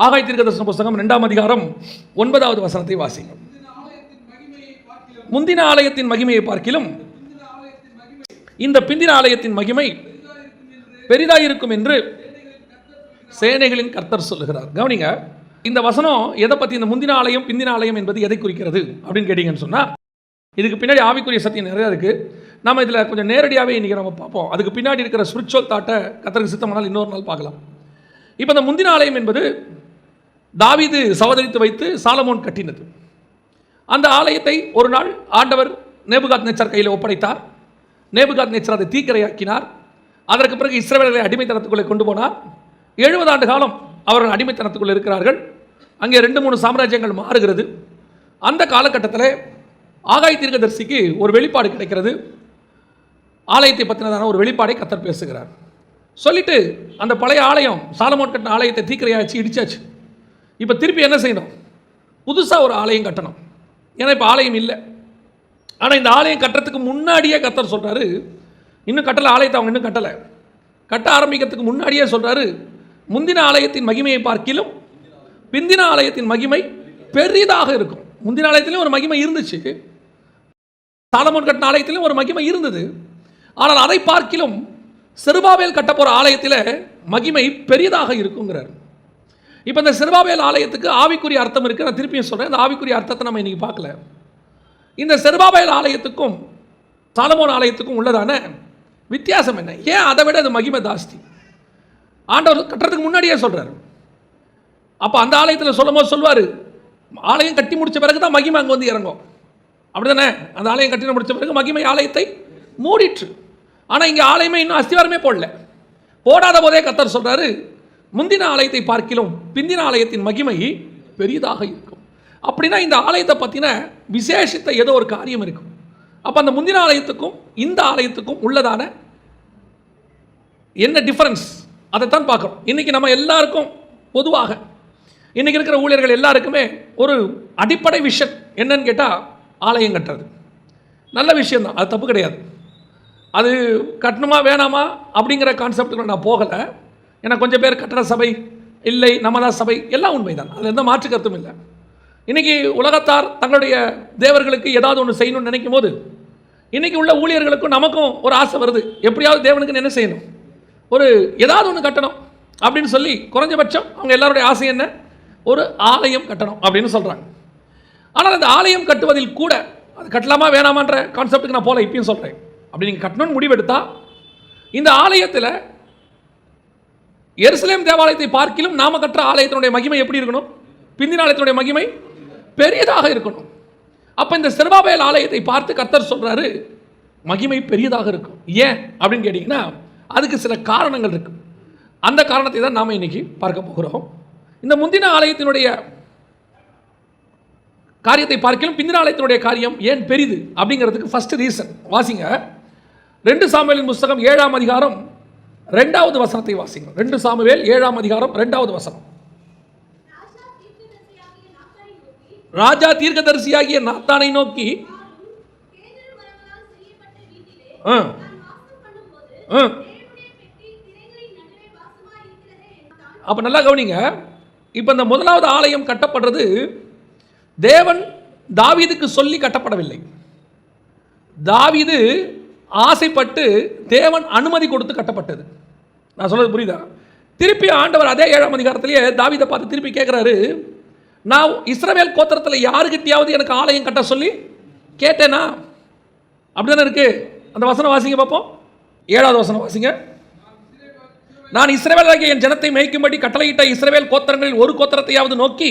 ஆகாய் தீர்க்கதரிசன புஸ்தகம் 2ஆம் அதிகாரம் 9வது வசனத்தை வாசிங்க. முந்தின ஆலயத்தின் மகிமையை பார்க்கிலும் இந்த பிந்தின ஆலயத்தின் மகிமை பெரிதாயிருக்கும் என்று சேனைகளின் கர்த்தர் சொல்லுகிறார். கவனிங்க, இந்த வசனம் எதை பற்றி, இந்த முந்தின ஆலயம் பிந்தின ஆலயம் என்பது எதை குறிக்கிறது அப்படின்னு கேட்டீங்கன்னு சொன்னால், இதுக்கு பின்னாடி ஆவிக்குரிய சத்தியம் நிறையா இருக்குது. நம்ம இதில் கொஞ்சம் நேரடியாகவே இன்றைக்கி நம்ம பார்ப்போம். அதுக்கு பின்னாடி இருக்கிற ஸ்பிரிச்சுவல் தாட்டை கர்த்தருக்கு சித்தமானால் இன்னொரு நாள் பார்க்கலாம். இப்போ இந்த முந்தின ஆலயம் என்பது தாவீது சவதரித்து வைத்து சாலமோன் கட்டினது. அந்த ஆலயத்தை ஒரு நாள் ஆண்டவர் நேபுகாத்நேச்சர் கையில் ஒப்படைத்தார். நேபுகாத்நேச்சர் அதை தீக்கிரையாக்கினார். அதற்கு பிறகு இஸ்ரவேலர்களை அடிமைத்தனத்துக்குள்ளே கொண்டு போனார். 70 ஆண்டு காலம் அவர்கள் அடிமைத்தனத்துக்குள்ளே இருக்கிறார்கள். அங்கே 2-3 சாம்ராஜ்யங்கள் மாறுகிறது. அந்த காலகட்டத்தில் ஆகாய் தீர்க்கதரிசிக்கு ஒரு வெளிப்பாடு கிடைக்கிறது. ஆலயத்தை பற்றினதான ஒரு வெளிப்பாடை கர்த்தர் பேசுகிறார். சொல்லிட்டு அந்த பழைய ஆலயம், சாலமோன் கட்டின ஆலயத்தை தீக்கிரையாச்சு, இடிச்சாச்சு. இப்போ திருப்பி என்ன செய்யணும்? புதுசாக ஒரு ஆலயம் கட்டணும். ஏன்னா இப்போ ஆலயம் இல்லை. ஆனால் இந்த ஆலயம் கட்டுறதுக்கு முன்னாடியே கர்த்தர் சொல்கிறாரு, இன்னும் கட்டலை, ஆலயத்தை அவங்க இன்னும் கட்டலை. கட்ட ஆரம்பிக்கிறதுக்கு முன்னாடியே சொல்கிறாரு, முந்தின ஆலயத்தின் மகிமையை பார்க்கிலும் பிந்தின ஆலயத்தின் மகிமை பெரிதாக இருக்கும். முந்தின ஆலயத்திலும் ஒரு மகிமை இருந்துச்சு, சாலமோன் கட்டின ஆலயத்திலும் ஒரு மகிமை இருந்தது. ஆனால் அதை பார்க்கிலும் செருபாபேல் கட்ட போகிற ஆலயத்தில் மகிமை பெரியதாக இருக்குங்கிறார். இப்போ இந்த செருபாபேல் ஆலயத்துக்கு ஆவிக்குரிய அர்த்தம் இருக்குது. நான் திருப்பியும் சொல்கிறேன், இந்த ஆவிக்குரிய அர்த்தத்தை நம்ம இன்றைக்கி பார்க்கல. இந்த செருபாபேல் ஆலயத்துக்கும் சாலமோன் ஆலயத்துக்கும் உள்ளதான வித்தியாசம் என்ன? ஏன் அதை விட அது மகிமை ஜாஸ்தி? ஆண்டவர் கட்டுறதுக்கு முன்னாடியே சொல்கிறார். அப்போ அந்த ஆலயத்தில் சொல்லும்போது சொல்வார், ஆலயம் கட்டி முடித்த பிறகு தான் மகிமை அங்கே வந்து இறங்கும். அப்படி தானே? அந்த ஆலயம் கட்டி முடித்த பிறகு மகிமை ஆலயத்தை மூடிற்று. ஆனால் இங்கே ஆலயமே இன்னும் அஸ்திவாரமே போடல. போடாத போதே கர்த்தர் சொல்கிறாரு, முந்தின ஆலயத்தை பார்க்கிலும் பிந்தின ஆலயத்தின் மகிமை பெரிதாக இருக்கும். அப்படின்னா இந்த ஆலயத்தை பற்றின விசேஷித்த ஏதோ ஒரு காரியம் இருக்கும். அப்போ அந்த முந்தின ஆலயத்துக்கும் இந்த ஆலயத்துக்கும் உள்ளதான என்ன டிஃபரன்ஸ், அதைத்தான் பார்க்குறோம். இன்றைக்கி நம்ம எல்லாருக்கும் பொதுவாக இன்றைக்கி இருக்கிற ஊழியர்கள் எல்லாருக்குமே ஒரு அடிப்படை விஷயம் என்னன்னு கேட்டால், ஆலயம் கட்டுறது நல்ல விஷயந்தான், அது தப்பு கிடையாது. அது கட்டணுமா வேணாமா அப்படிங்கிற கான்செப்டுக்கு நான் போகலை. ஏன்னா கொஞ்சம் பேர் கட்டட சபை இல்லை, நம்ம தான் சபை, எல்லாம் உண்மைதான், அதில் எந்த மாற்று கருத்தும் இல்லை. இன்றைக்கி உலகத்தார் தங்களுடைய தேவர்களுக்கு ஏதாவது ஒன்று செய்யணும்னு நினைக்கும் போது, இன்றைக்கி உள்ள ஊழியர்களுக்கும் நமக்கும் ஒரு ஆசை வருது, எப்படியாவது தேவனுக்கு என்ன செய்யணும், ஒரு ஏதாவது ஒன்று கட்டணும் அப்படின்னு சொல்லி குறைஞ்சபட்சம் அவங்க எல்லாருடைய ஆசை என்ன, ஒரு ஆலயம் கட்டணும் அப்படின்னு சொல்கிறாங்க. ஆனால் அந்த ஆலயம் கட்டுவதில் கூட அது கட்டலாமா வேணாமான்ற கான்செப்டுக்கு நான் போல இப்பயும் சொல்கிறேன். அப்படி நீங்கள் கட்டணும்னு முடிவெடுத்தா, இந்த ஆலயத்தில் எருசலேம் தேவாலயத்தை பார்க்கிலும் நாம கட்டுற ஆலயத்தினுடைய மகிமை எப்படி இருக்கணும்? பிந்தின ஆலயத்தினுடைய மகிமை பெரியதாக இருக்கணும். அப்போ இந்த செருபாபேல் ஆலயத்தை பார்த்து கர்த்தர் சொல்கிறாரு, மகிமை பெரியதாக இருக்கும். ஏன் அப்படின்னு கேட்டிங்கன்னா, அதுக்கு சில காரணங்கள் இருக்கு. அந்த காரணத்தை தான் நாம் இன்னைக்கு பார்க்க போகிறோம். இந்த முந்தின ஆலயத்தினுடைய காரியத்தை பார்க்கலாம் பிந்தின ஆலயத்தினுடைய காரியம் ஏன் பெரிது அப்படிங்கிறதுக்கு ஃபர்ஸ்ட் ரீசன் வாசிங்க. 2 சாமுவேலின் புஸ்தகம் 7ஆம் அதிகாரம் 2வது வசனத்தை வாசிங்க. 2 சாமுவேல் 7ஆம் அதிகாரம் 2வது வசனம். ராஜா தீர்க்கதரிசியாகிய நாத்தானை நோக்கி, அப்போ நல்லா கவனிங்க. இப்போ இந்த முதலாவது ஆலயம் கட்டப்படுறது தேவன் தாவீதுக்கு சொல்லி கட்டப்படவில்லை. தாவீது ஆசைப்பட்டு தேவன் அனுமதி கொடுத்து கட்டப்பட்டது. நான் சொல்றது புரியுதா? திருப்பி ஆண்டவர் அதே 7ஆம் அதிகாரத்திலேயே தாவீதை பார்த்து திருப்பி கேட்குறாரு, நான் இஸ்ரவேல் கோத்திரத்தில் யாருக்கிட்டையாவது எனக்கு ஆலயம் கட்ட சொல்லி கேட்டேனா? அப்படி தானே இருக்கு. அந்த வசனம் வாசிங்க பார்ப்போம். 7வது வசனம் வாசிங்க. நான் இஸ்ரவேலாகிய என் ஜனத்தை மேய்க்கும்படி கட்டளையிட்ட இஸ்ரவேல் கோத்திரங்களில் ஒரு கோத்திரத்தையாவது நோக்கி,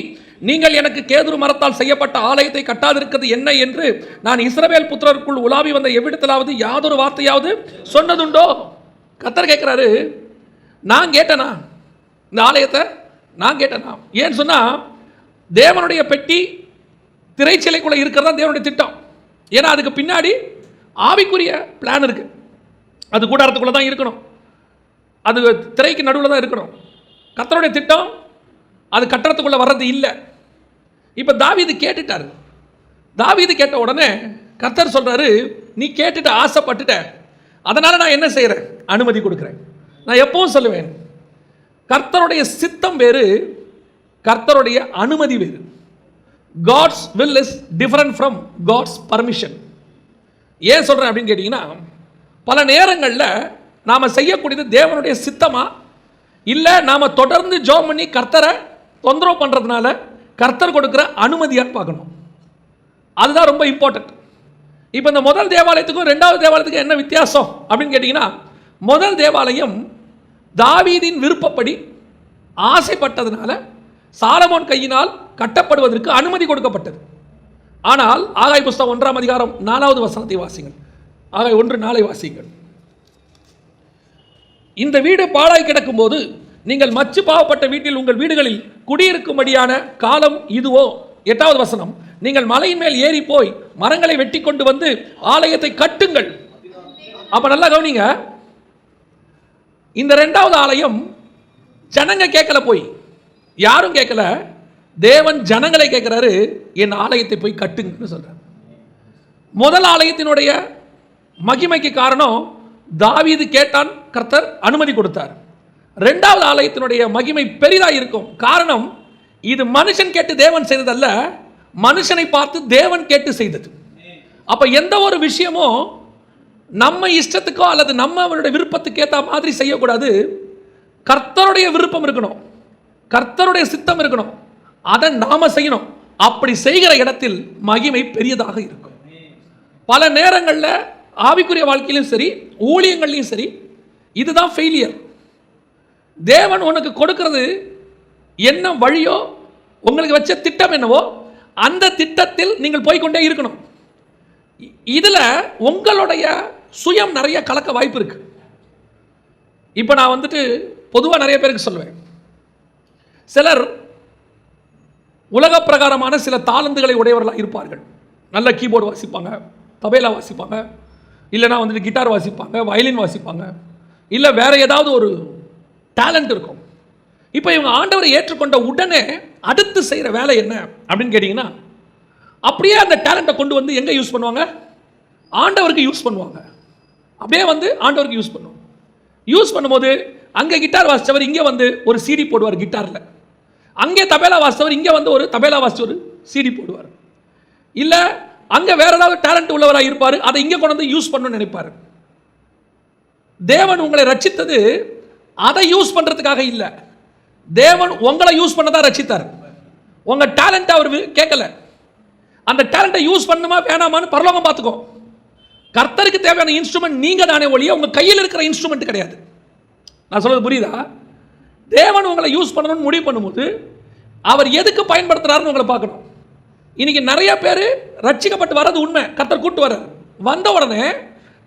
நீங்கள் எனக்கு கேதுரு மரத்தால் செய்யப்பட்ட ஆலயத்தை கட்டாதிருக்கிறது என்ன என்று நான் இஸ்ரவேல் புத்திரருக்குள் உலாவி வந்த எவ்விடத்திலாவது யாதொரு வார்த்தையாவது சொன்னதுண்டோ? கர்த்தர் கேட்கிறாரு, நான் கேட்டேனா இந்த ஆலயத்தை? நான் கேட்டேனா? ஏன்னு சொன்னா, தேவனுடைய பெட்டி திரைச்சிலைக்குள்ள இருக்கிறதா தேவனுடைய திட்டம். ஏன்னா அதுக்கு பின்னாடி ஆவிக்குரிய பிளான் இருக்கு. அது கூடாரத்துக்குள்ள தான் இருக்கணும், அது திரைக்கு நடுவில் தான் இருக்கணும். கர்த்தருடைய திட்டம் அது கட்டடத்துக்குள்ள வர்றது இல்லை. இப்போ தாவீது கேட்டுட்டாரு. தாவீது கேட்ட உடனே கர்த்தர் சொல்றாரு, நீ கேட்டுட்ட, ஆசைப்பட்டுட்ட, அதனால நான் என்ன செய்கிறேன், அனுமதி கொடுக்குறேன். நான் எப்பவும் சொல்லுவேன், கர்த்தருடைய சித்தம் வேறு, கர்த்தருடைய அனுமதி வேறு. God's will is different from God's permission. ஏன் சொல்கிறேன் அப்படின்னு கேட்டிங்கன்னா, பல நேரங்களில் நாம் செய்யக்கூடியது தேவனுடைய சித்தமா இல்லை நாம் தொடர்ந்து ஜெபம் பண்ணி கர்த்தரை தொந்தரவு பண்ணுறதுனால கர்த்தர் கொடுக்குற அனுமதியான்னு பார்க்கணும். அதுதான் ரொம்ப இம்பார்ட்டன்ட். இப்போ இந்த முதல் தேவாலயத்துக்கும் ரெண்டாவது தேவாலயத்துக்கும் என்ன வித்தியாசம் அப்படின்னு கேட்டிங்கன்னா, முதல் தேவாலயம் தாவீதின் விருப்பப்படி ஆசைப்பட்டதுனால சாலமோன் கையினால் கட்டப்படுவதற்கு அனுமதி கொடுக்கப்பட்டது. ஆனால் ஆகாய் புஸ்தகம் 1ஆம் அதிகாரம் 4வது வசனத்தை வாசிங்கள். ஆகாய் 1:4 வாசிங்கள். இந்த வீடு பாழாய் கிடக்கும் போது நீங்கள் மச்சு பாவப்பட்ட வீட்டில் உங்கள் வீடுகளில் குடியிருக்கும்படியான காலம் இதுவோ. 8வது வசனம், நீங்கள் மலையின் மேல் ஏறி போய் மரங்களை வெட்டி கொண்டு வந்து ஆலயத்தை கட்டுங்கள். அப்ப நல்லா கவனிங்க, இந்த 2வது ஆலயம் ஜனங்க கேட்கல, போய் யாரும் கேட்கல, தேவன் ஜனங்களை கேட்கிறாரு, என் ஆலயத்தை போய் கட்டுங்கன்னு சொல்றார். முதல் ஆலயத்தினுடைய மகிமைக்கு காரணம் தாவீது கேட்டான், கர்த்தர் அனுமதி கொடுத்தார். 2வது ஆலயத்தினுடைய மகிமை பெரிதாக இருக்கும். காரணம், இது மனுஷன் கேட்டு தேவன் செய்ததல்ல, மனுஷனை பார்த்து தேவன் கேட்டு செய்தது. அப்ப எந்த ஒரு விஷயமும் நம்ம இஷ்டத்துக்கோ அல்லது நம்மளுடைய விருப்பத்துக்கு ஏற்ற மாதிரி செய்யக்கூடாது. கர்த்தருடைய விருப்பம் இருக்கணும், கர்த்தருடைய சித்தம் இருக்கணும், அதை நாம செய்யணும். அப்படி செய்கிற இடத்தில் மகிமை பெரியதாக இருக்கும். பல நேரங்களில் ஆவிக்குரிய வாழ்க்கையிலும் சரி, ஊழியங்கள்லையும் சரி, இதுதான் ஃபெயிலியர். தேவன் உனக்கு கொடுக்கிறது என்ன வழியோ, உங்களுக்கு வச்ச திட்டம் என்னவோ, அந்த திட்டத்தில் நீங்கள் போய்கொண்டே இருக்கணும். இதில் உங்களுடைய சுயம் நிறைய கலக்க வாய்ப்பு இருக்கு. இப்போ நான் வந்துட்டு பொதுவாக நிறைய பேருக்கு சொல்லுவேன், சிலர் உலக பிரகாரமான சில தாளந்துகளை உடையவர்களாக இருப்பார்கள். நல்ல கீபோர்டு வாசிப்பாங்க, தபேலா வாசிப்பாங்க, இல்லைனா வந்துட்டு கிட்டார் வாசிப்பாங்க, வயலின் வாசிப்பாங்க, இல்லை வேற ஏதாவது ஒரு டேலண்ட் இருக்கும். இப்போ இவங்க ஆண்டவரை ஏற்றுக்கொண்ட உடனே அடுத்து செய்கிற வேலை என்ன அப்படின்னு கேட்டிங்கன்னா, அப்படியே அந்த டேலண்ட்டை கொண்டு வந்து எங்கே யூஸ் பண்ணுவாங்க? ஆண்டவருக்கு யூஸ் பண்ணுவாங்க. அப்படியே வந்து ஆண்டவருக்கு யூஸ் பண்ணுவாங்க. யூஸ் பண்ணும்போது அங்கே கிட்டார் வாசித்தவர் இங்கே வந்து ஒரு சிடி போடுவார் கிட்டாரில், அங்கே தபேலா வாசித்தவர் இங்கே வந்து ஒரு தபேலா வாசித்து ஒரு சிடி போடுவார். இல்லை அங்கே வேற ஏதாவது டேலண்ட் உள்ளவராக இருப்பார், அதை இங்கே கொண்டு வந்து யூஸ் பண்ணணும்னு நினைப்பார். தேவன் உங்களை ரட்சித்தது அதை யூஸ் பண்ணுறதுக்காக இல்லை, தேவன் உங்களை யூஸ் பண்ண தான் ரட்சித்தார். உங்கள் டேலண்ட்டை அவர் கேட்கல. அந்த டேலண்ட்டை யூஸ் பண்ணுமா வேணாமான்னு பரலோகம் பார்த்துக்கோ. கர்த்தருக்கு தேவையான இன்ஸ்ட்ருமெண்ட் நீங்க தானே ஒழிய உங்க கையில் இருக்கிற இன்ஸ்ட்ருமெண்ட் கிடையாது. நான் சொல்றது புரியுதா? தேவன் உங்களை யூஸ் பண்ணணும்னு முடிவு பண்ணும்போது அவர் எதுக்கு பயன்படுத்துறாருன்னு உங்களை பார்க்கணும். இன்னைக்கு நிறைய பேர் ரட்சிக்கப்பட்டு வர்றது உண்மை, கர்த்தர் கூட்டு வர வந்த உடனே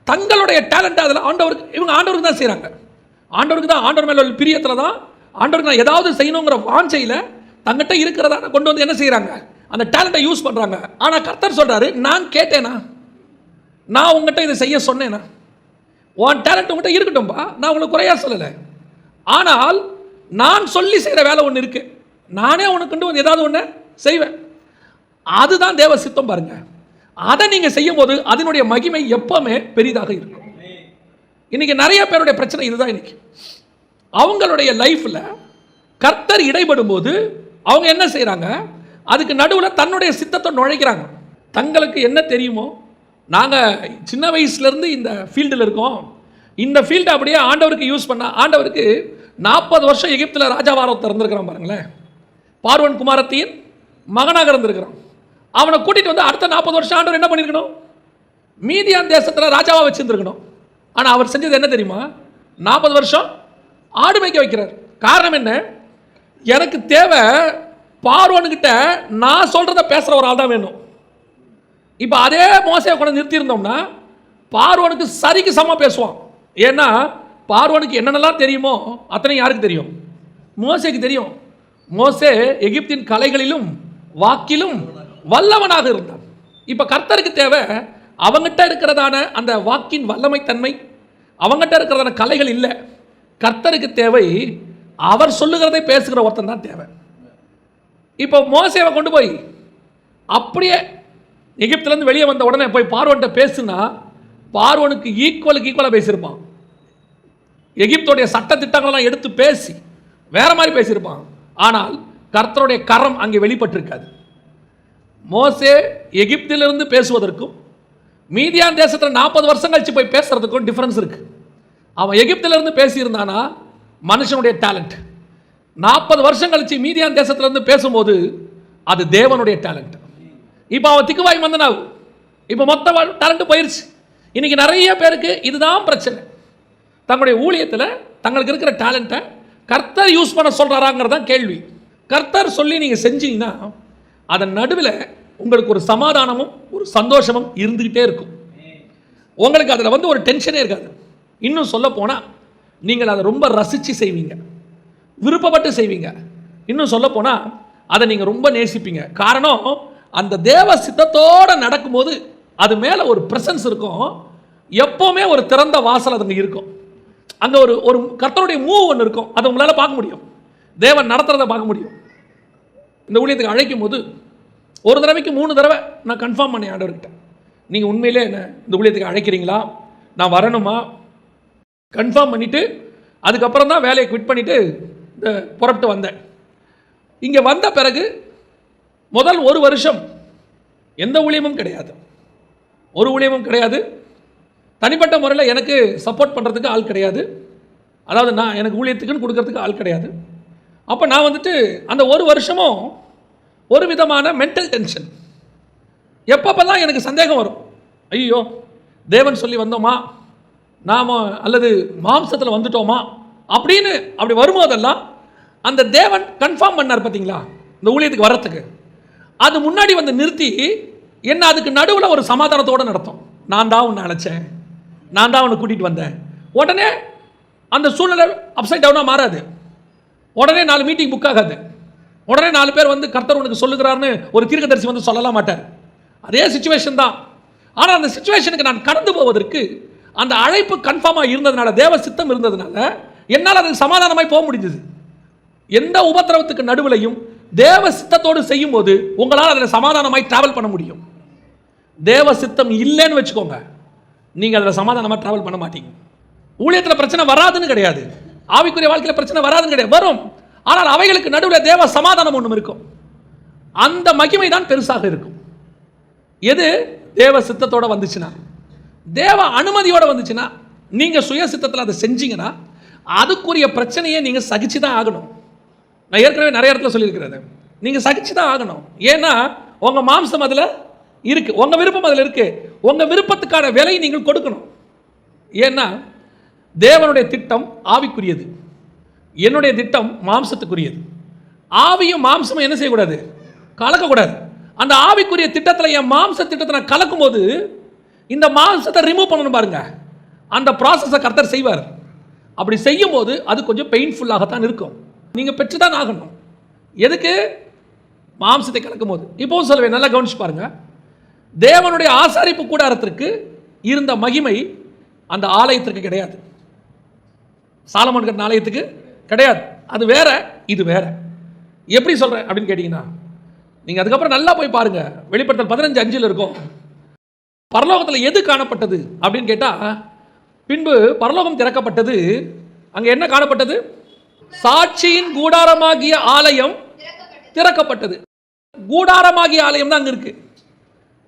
தங்களுடைய டேலண்ட் அதில் ஆண்டவருக்கு, இவங்க ஆண்டவருக்கு தான் செய்கிறாங்க. ஆண்டவருக்கு தான், ஆண்டவர் மேல பிரியத்தில் தான், ஆண்டவருக்கு நான் ஏதாவது செய்யணுங்கிற வாஞ்சையில் தங்கிட்ட இருக்கிறதா கொண்டு வந்து என்ன செய்கிறாங்க, அந்த டேலண்ட்டை யூஸ் பண்ணுறாங்க. ஆனால் கர்த்தர் சொல்கிறாரு, நான் கேட்டேனா, நான் உங்கள்கிட்ட இதை செய்ய சொன்னேனா, உன் டேலண்ட் உங்கள்கிட்ட இருக்கட்டும்பா, நான் உங்களுக்கு குறையா சொல்லலை. ஆனால் நான் சொல்லி செய்கிற வேலை ஒன்று இருக்குது, நானே உனக்கு வந்து ஏதாவது ஒன்று செய்வேன். அதுதான் தேவ சித்தம் பாருங்க. அதை நீங்கள் செய்யும் போது அதனுடைய மகிமை எப்பவுமே பெரிதாக இருக்கும். இன்னைக்கு நிறைய பேருடைய பிரச்சனை இதுதான். இன்னைக்கு அவங்களுடைய லைஃப்ல கர்த்தர் இடைபடும் போது அவங்க என்ன செய்யறாங்க, அதுக்கு நடுவில் தன்னுடைய சித்தத்தை நுழைக்கிறாங்க. தங்களுக்கு என்ன தெரியுமோ, நாங்கள் சின்ன வயசுலேருந்து இந்த ஃபீல்டில் இருக்கோம், இந்த ஃபீல்டை அப்படியே ஆண்டவருக்கு யூஸ் பண்ண, ஆண்டவருக்கு 40 வருஷம் எகிப்தில் ராஜாவாரத்தை இருந்திருக்கிறான் பாருங்களேன், பார்வோன் குமாரத்தின் மகனாக இருந்திருக்கிறான். அவனை கூட்டிகிட்டு வந்து அடுத்த 40 வருஷம் ஆண்டவர் என்ன பண்ணியிருக்கணும், மீதியான் தேசத்தில் ராஜாவாக வச்சுருந்துருக்கணும். ஆனால் அவர் செஞ்சது என்ன தெரியுமா, 40 வருஷம் ஆடு மேய்க்க வைக்கிறார். காரணம் என்ன, எனக்கு தேவை பார்வோனுக்கிட்ட நான் சொல்கிறத பேசுகிற ஒரு ஆள் தான் வேணும். இப்போ அதே மோசையை கூட நிறுத்தியிருந்தோம்னா பார்வோனுக்கு சரிக்கு சமமாக பேசுவான். ஏன்னா பார்வோனுக்கு என்னென்னலாம் தெரியுமோ அத்தனை யாருக்கு தெரியும், மோசேக்கு தெரியும். மோசே எகிப்தின் கலைகளிலும் வாக்கிலும் வல்லவனாக இருந்தான். இப்போ கர்த்தருக்கு தேவை அவங்ககிட்ட இருக்கிறதான அந்த வாக்கின் வல்லமைத்தன்மை, அவங்ககிட்ட இருக்கிறதான கலைகள் இல்லை. கர்த்தருக்கு தேவை அவர் சொல்லுகிறதை பேசுகிற ஒருத்தன் தான் தேவை. இப்போ மோசேவை கொண்டு போய் அப்படியே எகிப்திலேருந்து வெளியே வந்த உடனே போய் பார்வோன்ட்ட பேசுனா பார்வோனுக்கு ஈக்குவலாக பேசியிருப்பான். எகிப்தோடைய சட்ட திட்டங்களெல்லாம் எடுத்து பேசி வேற மாதிரி பேசியிருப்பான். ஆனால் கர்த்தருடைய கரம் அங்கே வெளிப்பட்டிருக்காது. மோசே எகிப்திலிருந்து பேசுவதற்கும் மீதியான் தேசத்தில் 40 வருஷம் கழிச்சு போய் பேசுறதுக்கும் டிஃபரன்ஸ் இருக்கு. அவன் எகிப்திலிருந்து பேசியிருந்தானா மனுஷனுடைய டேலண்ட், 40 வருஷம் கழிச்சு மீதியான் தேசத்திலிருந்து பேசும்போது அது தேவனுடைய டேலண்ட். இப்போ அவன் திக்குவாய் மந்தனாவு, இப்போ மொத்த டேலண்ட் போயிருச்சு. இன்னைக்கு நிறைய பேருக்கு இதுதான் பிரச்சனை. தங்களுடைய ஊழியத்தில் தங்களுக்கு இருக்கிற டேலண்ட்டை கர்த்தர் யூஸ் பண்ண சொல்கிறாராங்கிறது தான் கேள்வி. கர்த்தர் சொல்லி நீங்கள் செஞ்சீங்கன்னா அதன் நடுவில் உங்களுக்கு ஒரு சமாதானமும் ஒரு சந்தோஷமும் இருந்துக்கிட்டே இருக்கும். உங்களுக்கு அதில் ஒரு டென்ஷனே இருக்காது. இன்னும் சொல்ல போனால் நீங்கள் அதை ரொம்ப ரசித்து செய்வீங்க, விருப்பப்பட்டு செய்வீங்க. இன்னும் சொல்ல போனால் அதை நீங்கள் ரொம்ப நேசிப்பீங்க. காரணம், அந்த தேவ சித்தத்தோடு நடக்கும்போது அது மேலே ஒரு பிரசன்ஸ் இருக்கும். எப்போவுமே ஒரு திறந்த வாசல் அது இருக்கும். அங்கே ஒரு கர்த்தருடைய மூவ் ஒன்று இருக்கும். அதை உங்களால் பார்க்க முடியும், தேவன் நடத்துகிறத பார்க்க முடியும். இந்த ஊழியத்துக்கு அழைக்கும் போது ஒரு தடவைக்கு 3 தடவை நான் கன்ஃபார்ம் பண்ணேன் ஆண்டவர்கிட்ட, நீங்கள் உண்மையிலே என்ன இந்த ஊழியத்துக்கு அழைக்கிறீங்களா, நான் வரணுமா, கன்ஃபார்ம் பண்ணிவிட்டு அதுக்கப்புறம் தான் வேலையை குவிட் பண்ணிவிட்டு இந்த புறப்பட்டு வந்தேன். இங்கே வந்த பிறகு முதல் 1 வருஷம் எந்த ஊழியமும் கிடையாது, ஒரு ஊழியமும் கிடையாது. தனிப்பட்ட முறையில் எனக்கு சப்போர்ட் பண்ணுறதுக்கு ஆள் கிடையாது. அதாவது நான் எனக்கு ஊழியத்துக்குன்னு கொடுக்கறதுக்கு ஆள் கிடையாது. அப்போ நான் அந்த 1 வருஷமும் ஒரு விதமான மென்டல் டென்ஷன். எப்பப்பெல்லாம் எனக்கு சந்தேகம் வரும், ஐயோ தேவன் சொல்லி வந்தோமா நாம, அல்லது மாம்சத்தில் வந்துட்டோமா அப்படின்னு. அப்படி வரும்போதெல்லாம் அந்த தேவன் கன்ஃபார்ம் பண்ணார் பார்த்தீங்களா இந்த ஊழியத்துக்கு வர்றதுக்கு, அது முன்னாடி நிறுத்தி என்ன அதுக்கு நடுவில் ஒரு சமாதானத்தோடு நடத்தும். நான் தான் உன்னை அழைச்சேன், நான் தான் உன்னை கூட்டிகிட்டு வந்தேன். உடனே அந்த சூழ்நிலை அப்சைட் டவுனாக மாறாது. உடனே 4 மீட்டிங் புக் ஆகாது. உடனே 4 பேர் கர்த்தர் உனக்கு சொல்லுகிறார்னு ஒரு தீர்க்கதரிசி சொல்லலாம் மாட்டார். அதே சிச்சுவேஷன் தான். ஆனால் அந்த சிச்சுவேஷனுக்கு நான் கடந்து போவதற்கு அந்த அழைப்பு கன்ஃபார்மாக இருந்ததுனால, தேவ சித்தம் இருந்ததுனால என்னால் அதுக்கு சமாதானமாய் போக முடிஞ்சது. எந்த உபத்திரவத்துக்கு நடுவிலையும் தேவ சித்தத்தோடு செய்யும் போது உங்களால் அதில் சமாதானமாய் டிராவல் பண்ண முடியும். தேவ சித்தம் இல்லைன்னு வச்சுக்கோங்க, நீங்கள் அதில் சமாதானமாக டிராவல் பண்ண மாட்டீங்க. ஊழியத்தில் பிரச்சனை வராதுன்னு கிடையாது, ஆவிக்குரிய வாழ்க்கையில் பிரச்சனை வராதுன்னு கிடையாது, வரும். ஆனால் அவைகளுக்கு நடுவில் தேவ சமாதானம் ஒன்றும் இருக்கும். அந்த மகிமை தான் பெருசாக இருக்கும். எது தேவ சித்தத்தோட வந்துச்சுன்னா, தேவ அனுமதியோட வந்துச்சுன்னா, நீங்கள் சுய சித்தத்தில் அதை செஞ்சீங்கன்னா அதுக்குரிய பிரச்சனையை நீங்கள் சகிச்சு தான் ஆகணும். நான் ஏற்கனவே நிறைய இடத்துல சொல்லியிருக்கிறது, நீங்கள் சகிச்சு தான் ஆகணும். ஏன்னா உங்கள் மாம்சம் அதில் இருக்குது, உங்கள் விருப்பம் அதில் இருக்குது. உங்கள் விருப்பத்துக்கான விலையை நீங்கள் கொடுக்கணும். ஏன்னா தேவனுடைய திட்டம் ஆவிக்குரியது, என்னுடைய திட்டம் மாம்சத்துக்குரியது. ஆவியும் மாம்சமும் என்ன செய்யக்கூடாது, கலக்கக்கூடாது. அந்த ஆவிக்குரிய திட்டத்தில் என் மாம்ச திட்டத்தை நான் கலக்கும் போது இந்த மாம்சத்தை ரிமூவ் பண்ணணும் பாருங்க, அந்த ப்ராசஸை கர்த்தர் செய்வார். அப்படி செய்யும் போது அது கொஞ்சம் பெயின்ஃபுல்லாகத்தான் இருக்கும். நீங்கள் பெற்று தான் ஆகணும். எதுக்கு? மாம்சத்தை கலக்கும் போது. இப்போவும் சொல்லுவேன், நல்லா கவனிச்சு பாருங்க. தேவனுடைய ஆசாரிப்பு கூடாரத்திற்கு இருந்த மகிமை அந்த ஆலயத்திற்கு கிடையாது, சாலமோன் கட்டின ஆலயத்துக்கு கிடையாது. அது வேற, இது வேற. எப்படி சொல்கிறேன் அப்படின்னு கேட்டிங்கன்னா, நீங்கள் அதுக்கப்புறம் நல்லா போய் பாருங்கள். வெளிப்படுத்தல் 15:5 இருக்கும். பரலோகத்தில் எது காணப்பட்டது அப்படின்னு கேட்டால், பின்பு பரலோகம் திறக்கப்பட்டது. அங்கே என்ன காணப்பட்டது? சாட்சியின் கூடாரமாகிய ஆலயம் திறக்கப்பட்டது. கூடாரமாகிய ஆலயம் தான் அங்கே இருக்குது,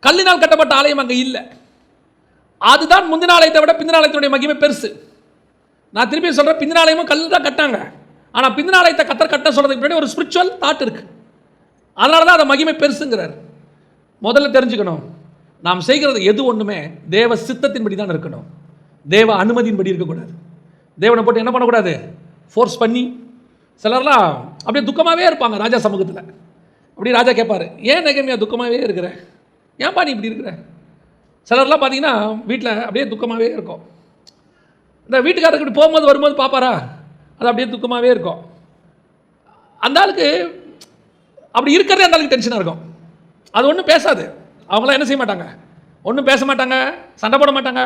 கல்லினால் கட்டப்பட்ட ஆலயம் அங்கே இல்லை. அதுதான் முந்தின ஆலயத்தை விட பிந்தின ஆலயத்தினுடைய மகிமை பெருசு. நான் திருப்பி சொல்கிறேன், பிந்தின ஆலயமும் கல் தான் கட்டாங்க. ஆனால் பிந்தின ஆலயத்தை கட்ட சொல்கிறதுக்கு முன்னாடி ஒரு ஸ்பிரிச்சுவல் தாட் இருக்குது. அதனால தான் அதை மகிமை பெருசுங்கிறார். முதல்ல தெரிஞ்சுக்கணும், நாம் செய்கிறது எது ஒன்றுமே தேவ சித்தத்தின்படி தான் இருக்கணும், தேவ அனுமதியின்படி இருக்கக்கூடாது. தேவனை போட்டு என்ன பண்ணக்கூடாது, ஃபோர்ஸ் பண்ணி. சிலர்லாம் அப்படியே துக்கமாகவே இருப்பாங்க ராஜா சமூகத்தில். அப்படி ராஜா கேட்பார், ஏன் நெகேமியா துக்கமாகவே இருக்கிற, ஏன்பா நீ இப்படி இருக்கிற? சிலர்லாம் பார்த்தீங்கன்னா வீட்டில் அப்படியே துக்கமாகவே இருக்கும். இந்த வீட்டுக்காரருக்கு இப்படி போகும்போது வரும்போது பார்ப்பாரா, அது அப்படியே துக்கமாகவே இருக்கும். அந்த ஆளுக்கு அப்படி இருக்கிறதே அந்த ஆளுக்கு டென்ஷனாக இருக்கும். அது ஒன்றும் பேசாது. அவங்களாம் என்ன செய்ய மாட்டாங்க, ஒன்றும் பேச மாட்டாங்க, சண்டை போட மாட்டாங்க.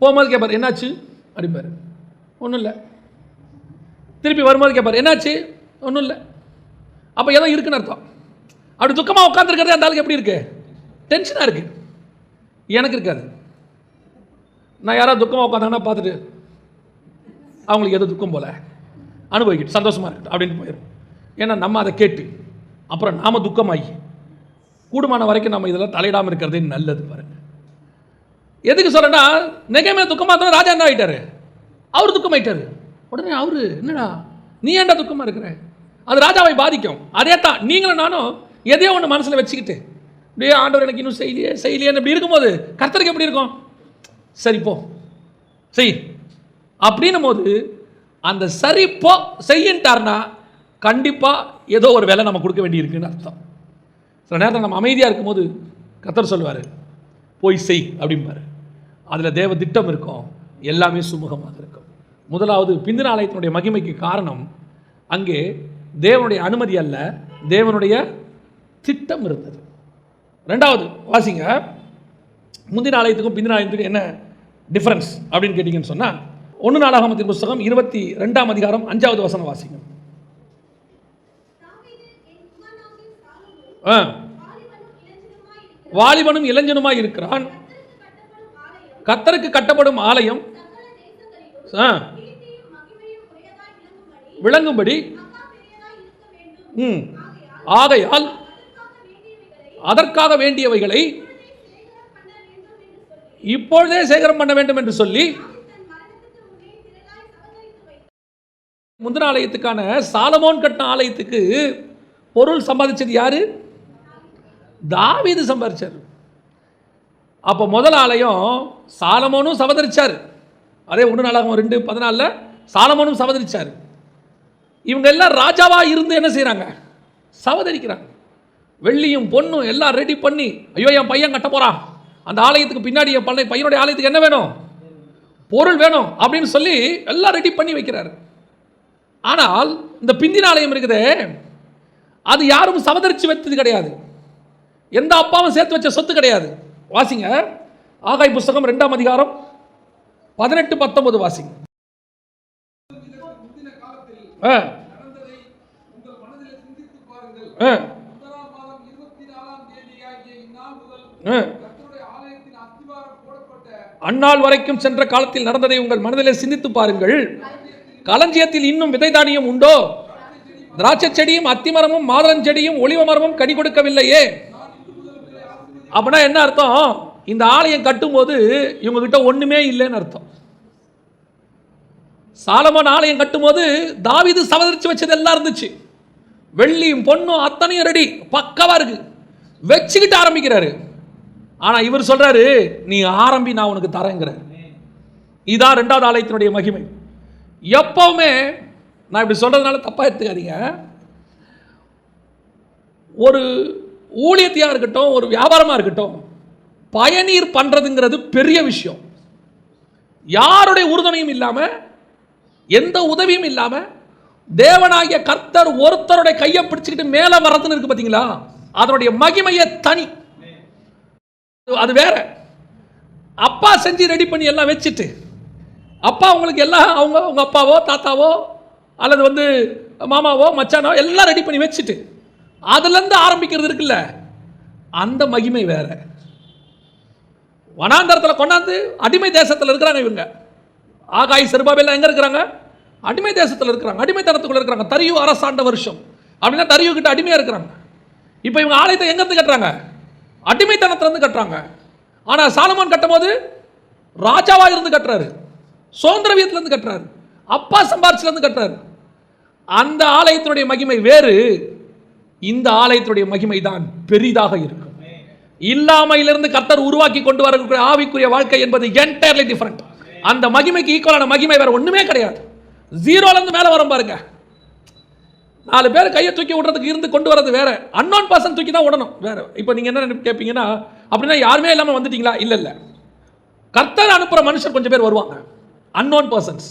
போகும்போது கேட்பார், என்னாச்சு அப்படிம்பார், ஒன்றும் இல்லை. திருப்பி வரும்போது கேட்பார், என்னாச்சு, ஒன்றும் இல்லை. அப்போ ஏதோ இருக்குன்னு அர்த்தம். அப்படி துக்கமாக உட்காந்துருக்கிறதே அந்த ஆளுக்கு எப்படி இருக்குது, டென்ஷனாக இருக்குது. எனக்கு இருக்காது. நான் யாராவது துக்கமாக உட்காந்தாங்கன்னா பார்த்துட்டு அவங்களுக்கு ஏதோ துக்கம் போல், அனுபவிக்கிட்டு சந்தோஷமாக இருக்கட்டும் அப்படின்னு போயிடும். ஏன்னா நம்ம அதை கேட்டு அப்புறம் நாம் துக்கமாகி கூடுமான வரைக்கும் நம்ம இதெல்லாம் தலையிடாமல் இருக்கிறதே நல்லது. பாருங்க, எதுக்கு சொல்கிறேன்னா, நெகேமியா துக்கமாக தான் ராஜா என்ன ஆகிட்டார், அவர் துக்கமாயிட்டார். உடனே அவர் என்னடா நீ ஏன்டா துக்கமாக இருக்கிற, அது ராஜாவை பாதிக்கும். அதே தான் நீங்களும் நானும் எதையோ ஒன்று மனசில் வச்சுக்கிட்டு அப்படியே ஆண்டவர் எனக்கு இன்னும் செய்யலையே அப்படி இருக்கும்போது கர்த்தருக்கு எப்படி இருக்கும், சரி போ செய் அப்படின்னும் போது அந்த சரி போ செய்யின்ட்டார்னா கண்டிப்பாக ஏதோ ஒரு வேலை நம்ம கொடுக்க வேண்டியிருக்குன்னு அர்த்தம். சில நேரத்தில் நம்ம அமைதியாக இருக்கும்போது கர்த்தர் சொல்லுவார் போய் செய் அப்படிம்பார். அதில் தேவ திட்டம் இருக்கும், எல்லாமே சுமூகமாக இருக்கும். முதலாவது பிந்தின ஆலயத்தினுடைய மகிமைக்கு காரணம் அங்கே தேவனுடைய அனுமதி அல்ல, தேவனுடைய திட்டம் இருந்தது. ரெண்டாவது வாசிங்க, முந்தின ஆலயத்துக்கும் பிந்தின ஆலயத்துக்கும் என்ன டிஃபரன்ஸ் அப்படின்னு கேட்டிங்கன்னு சொன்னால், 1 நாளாகமத்தின் புஸ்தகம் 22ஆம் அதிகாரம் 5வது வசனம் வாசிங்க. வாலிபனும் இளைஞனுமாய் இருக்கிறான், கர்த்தருக்கு கட்டப்படும் ஆலயம் விளங்கும்படி ஆகையால் அதற்காக வேண்டியவைகளை இப்பொழுதே சேகரம் பண்ண வேண்டும் என்று சொல்லி முந்தின ஆலயத்துக்கான சாலமோன் கட்டின ஆலயத்துக்கு பொருள் சம்பாதிச்சது யாரு? தாவீது சம்பாதிச்சார். அப்போ முதல் ஆலயம் சாலமோனும் சவதரிச்சார். அதே 1 நாளாகமம் 2:14 சாலமோனும் சவதரிச்சார். இவங்க எல்லாம் ராஜாவா இருந்து என்ன செய்யறாங்க, சவதரிக்கிறாங்க. வெள்ளியும் பொண்ணும் எல்லாம் ரெடி பண்ணி, ஐயோ என் பையன் கட்ட போறான், அந்த ஆலயத்துக்கு பின்னாடி என் பையனுடைய ஆலயத்துக்கு என்ன வேணும், பொருள் வேணும் அப்படின்னு சொல்லி எல்லாம் ரெடி பண்ணி வைக்கிறாரு. ஆனால் இந்த பிந்தின ஆலயம் இருக்குதே, அது யாரும் சவதரிச்சு வைத்தது கிடையாது, எந்த அப்பாவும் சேர்த்து வச்ச சொத்து கிடையாது. வாசிங்க, ஆகாய் புஸ்தகம் 2ஆம் அதிகாரம் 18-19 வாசிங்க. அந்நாள் வரைக்கும் சென்ற காலத்தில் நடந்ததை உங்கள் மனதிலே சிந்தித்து பாருங்கள். களஞ்சியத்தில் இன்னும் விதை தானியம் உண்டோ? திராட்சை செடியும் அத்திமரமும் மாதுளஞ்செடியும் ஒலிவ மரமும் கனி கொடுக்கவில்லையே. அப்படின்னா என்ன அர்த்தம்? இந்த ஆலயம் கட்டும் போது இவங்க கிட்ட ஒண்ணுமே இல்லைன்னு அர்த்தம். சாலமோன் ஆலயம் கட்டும் போது தாவீது சவதரிச்சு வச்சது எல்லாம் இருந்துச்சு, வெள்ளியும் பொண்ணும் அத்தனையும் ரெடி பக்கவா இருக்கு, வச்சுக்கிட்டு ஆரம்பிக்கிறாரு. ஆனா இவர் சொல்றாரு நீ ஆரம்பி, நான் உனக்கு தரேங்கிறார். இதான் 2வது ஆலயத்தினுடைய மகிமை. எப்பவுமே நான் இப்படி சொல்றதுனால தப்பா எடுத்துக்காதீங்க, ஒரு ஊழியத்தையா இருக்கட்டும், ஒரு வியாபாரமா இருக்கட்டும், பயனீர் பண்றதுங்கிறது பெரிய விஷயம். யாருடைய உறுதுணையும் இல்லாம, எந்த உதவியும் இல்லாம தேவனாகிய கர்த்தர் ஒருத்தருடைய கையை பிடிச்சுக்கிட்டு மேல வர்றதுன்னு இருக்கு பாத்தீங்களா, அதனுடைய மகிமையை தனி, அது வேற. அப்பா செஞ்சு ரெடி பண்ணி எல்லாம் வச்சுட்டு, அப்பா உங்களுக்கு எல்லாம் அவங்க அப்பாவோ தாத்தாவோ அல்லது மாமாவோ மச்சானோ எல்லாம் ரெடி பண்ணி வச்சுட்டு அதுலேருந்து ஆரம்பிக்கிறது இருக்குல்ல, அந்த மகிமை வேற. வனாந்தரத்தில் கொண்டாந்து அடிமை தேசத்தில் இருக்கிறாங்க இவங்க. ஆகாய் செருபாபேல் எங்கே இருக்கிறாங்க? அடிமை தேசத்தில் இருக்கிறாங்க, அடிமைத்தனத்துக்குள்ள இருக்கிறாங்க. தரியு அரசாண்ட வருஷம் அப்படின்னா தரியு கிட்ட அடிமையாக இருக்கிறாங்க. இப்போ இவங்க ஆலயத்தை எங்கேருந்து கட்டுறாங்க? அடிமைத்தனத்திலிருந்து கட்டுறாங்க. ஆனால் சாலமோன் கட்டும் போது ராஜாவாக இருந்து கட்டுறாரு, சுதந்திர வீட்டிலேருந்து கட்டுறாரு, அப்பா சம்பாரிச்சிலேருந்து கட்டுறாரு. அந்த ஆலயத்தினுடைய மகிமை வேறு, இந்த ஆலயத்தினுடைய மகிமை தான் பெரிதாக இருக்கும். இல்லாமையிலிருந்து கர்த்தர் உருவாக்கி கொண்டு வரக்கூடிய ஆவிக்குரிய வாழ்க்கை என்பது என்டையர்லி டிஃபரெண்ட். அந்த மகிமைக்கு ஈக்குவலான மகிமை வேற ஒண்ணுமே கிடையாது. ஜீரோலேருந்து மேலே வரும் பாருங்க. 4 பேர் கையை தூக்கி விடுறதுக்கு இருந்து கொண்டு வரது வேற, அன்னோன் பர்சன் தூக்கி தான் விடணும் வேற. இப்போ நீங்க என்ன கேட்பீங்கன்னா, அப்படின்னா யாருமே இல்லாமல் வந்துட்டீங்களா? இல்ல இல்ல, கர்த்தர் அனுப்புற மனுஷர் கொஞ்சம் பேர் வருவாங்க, அன்னோன் பர்சன்ஸ்.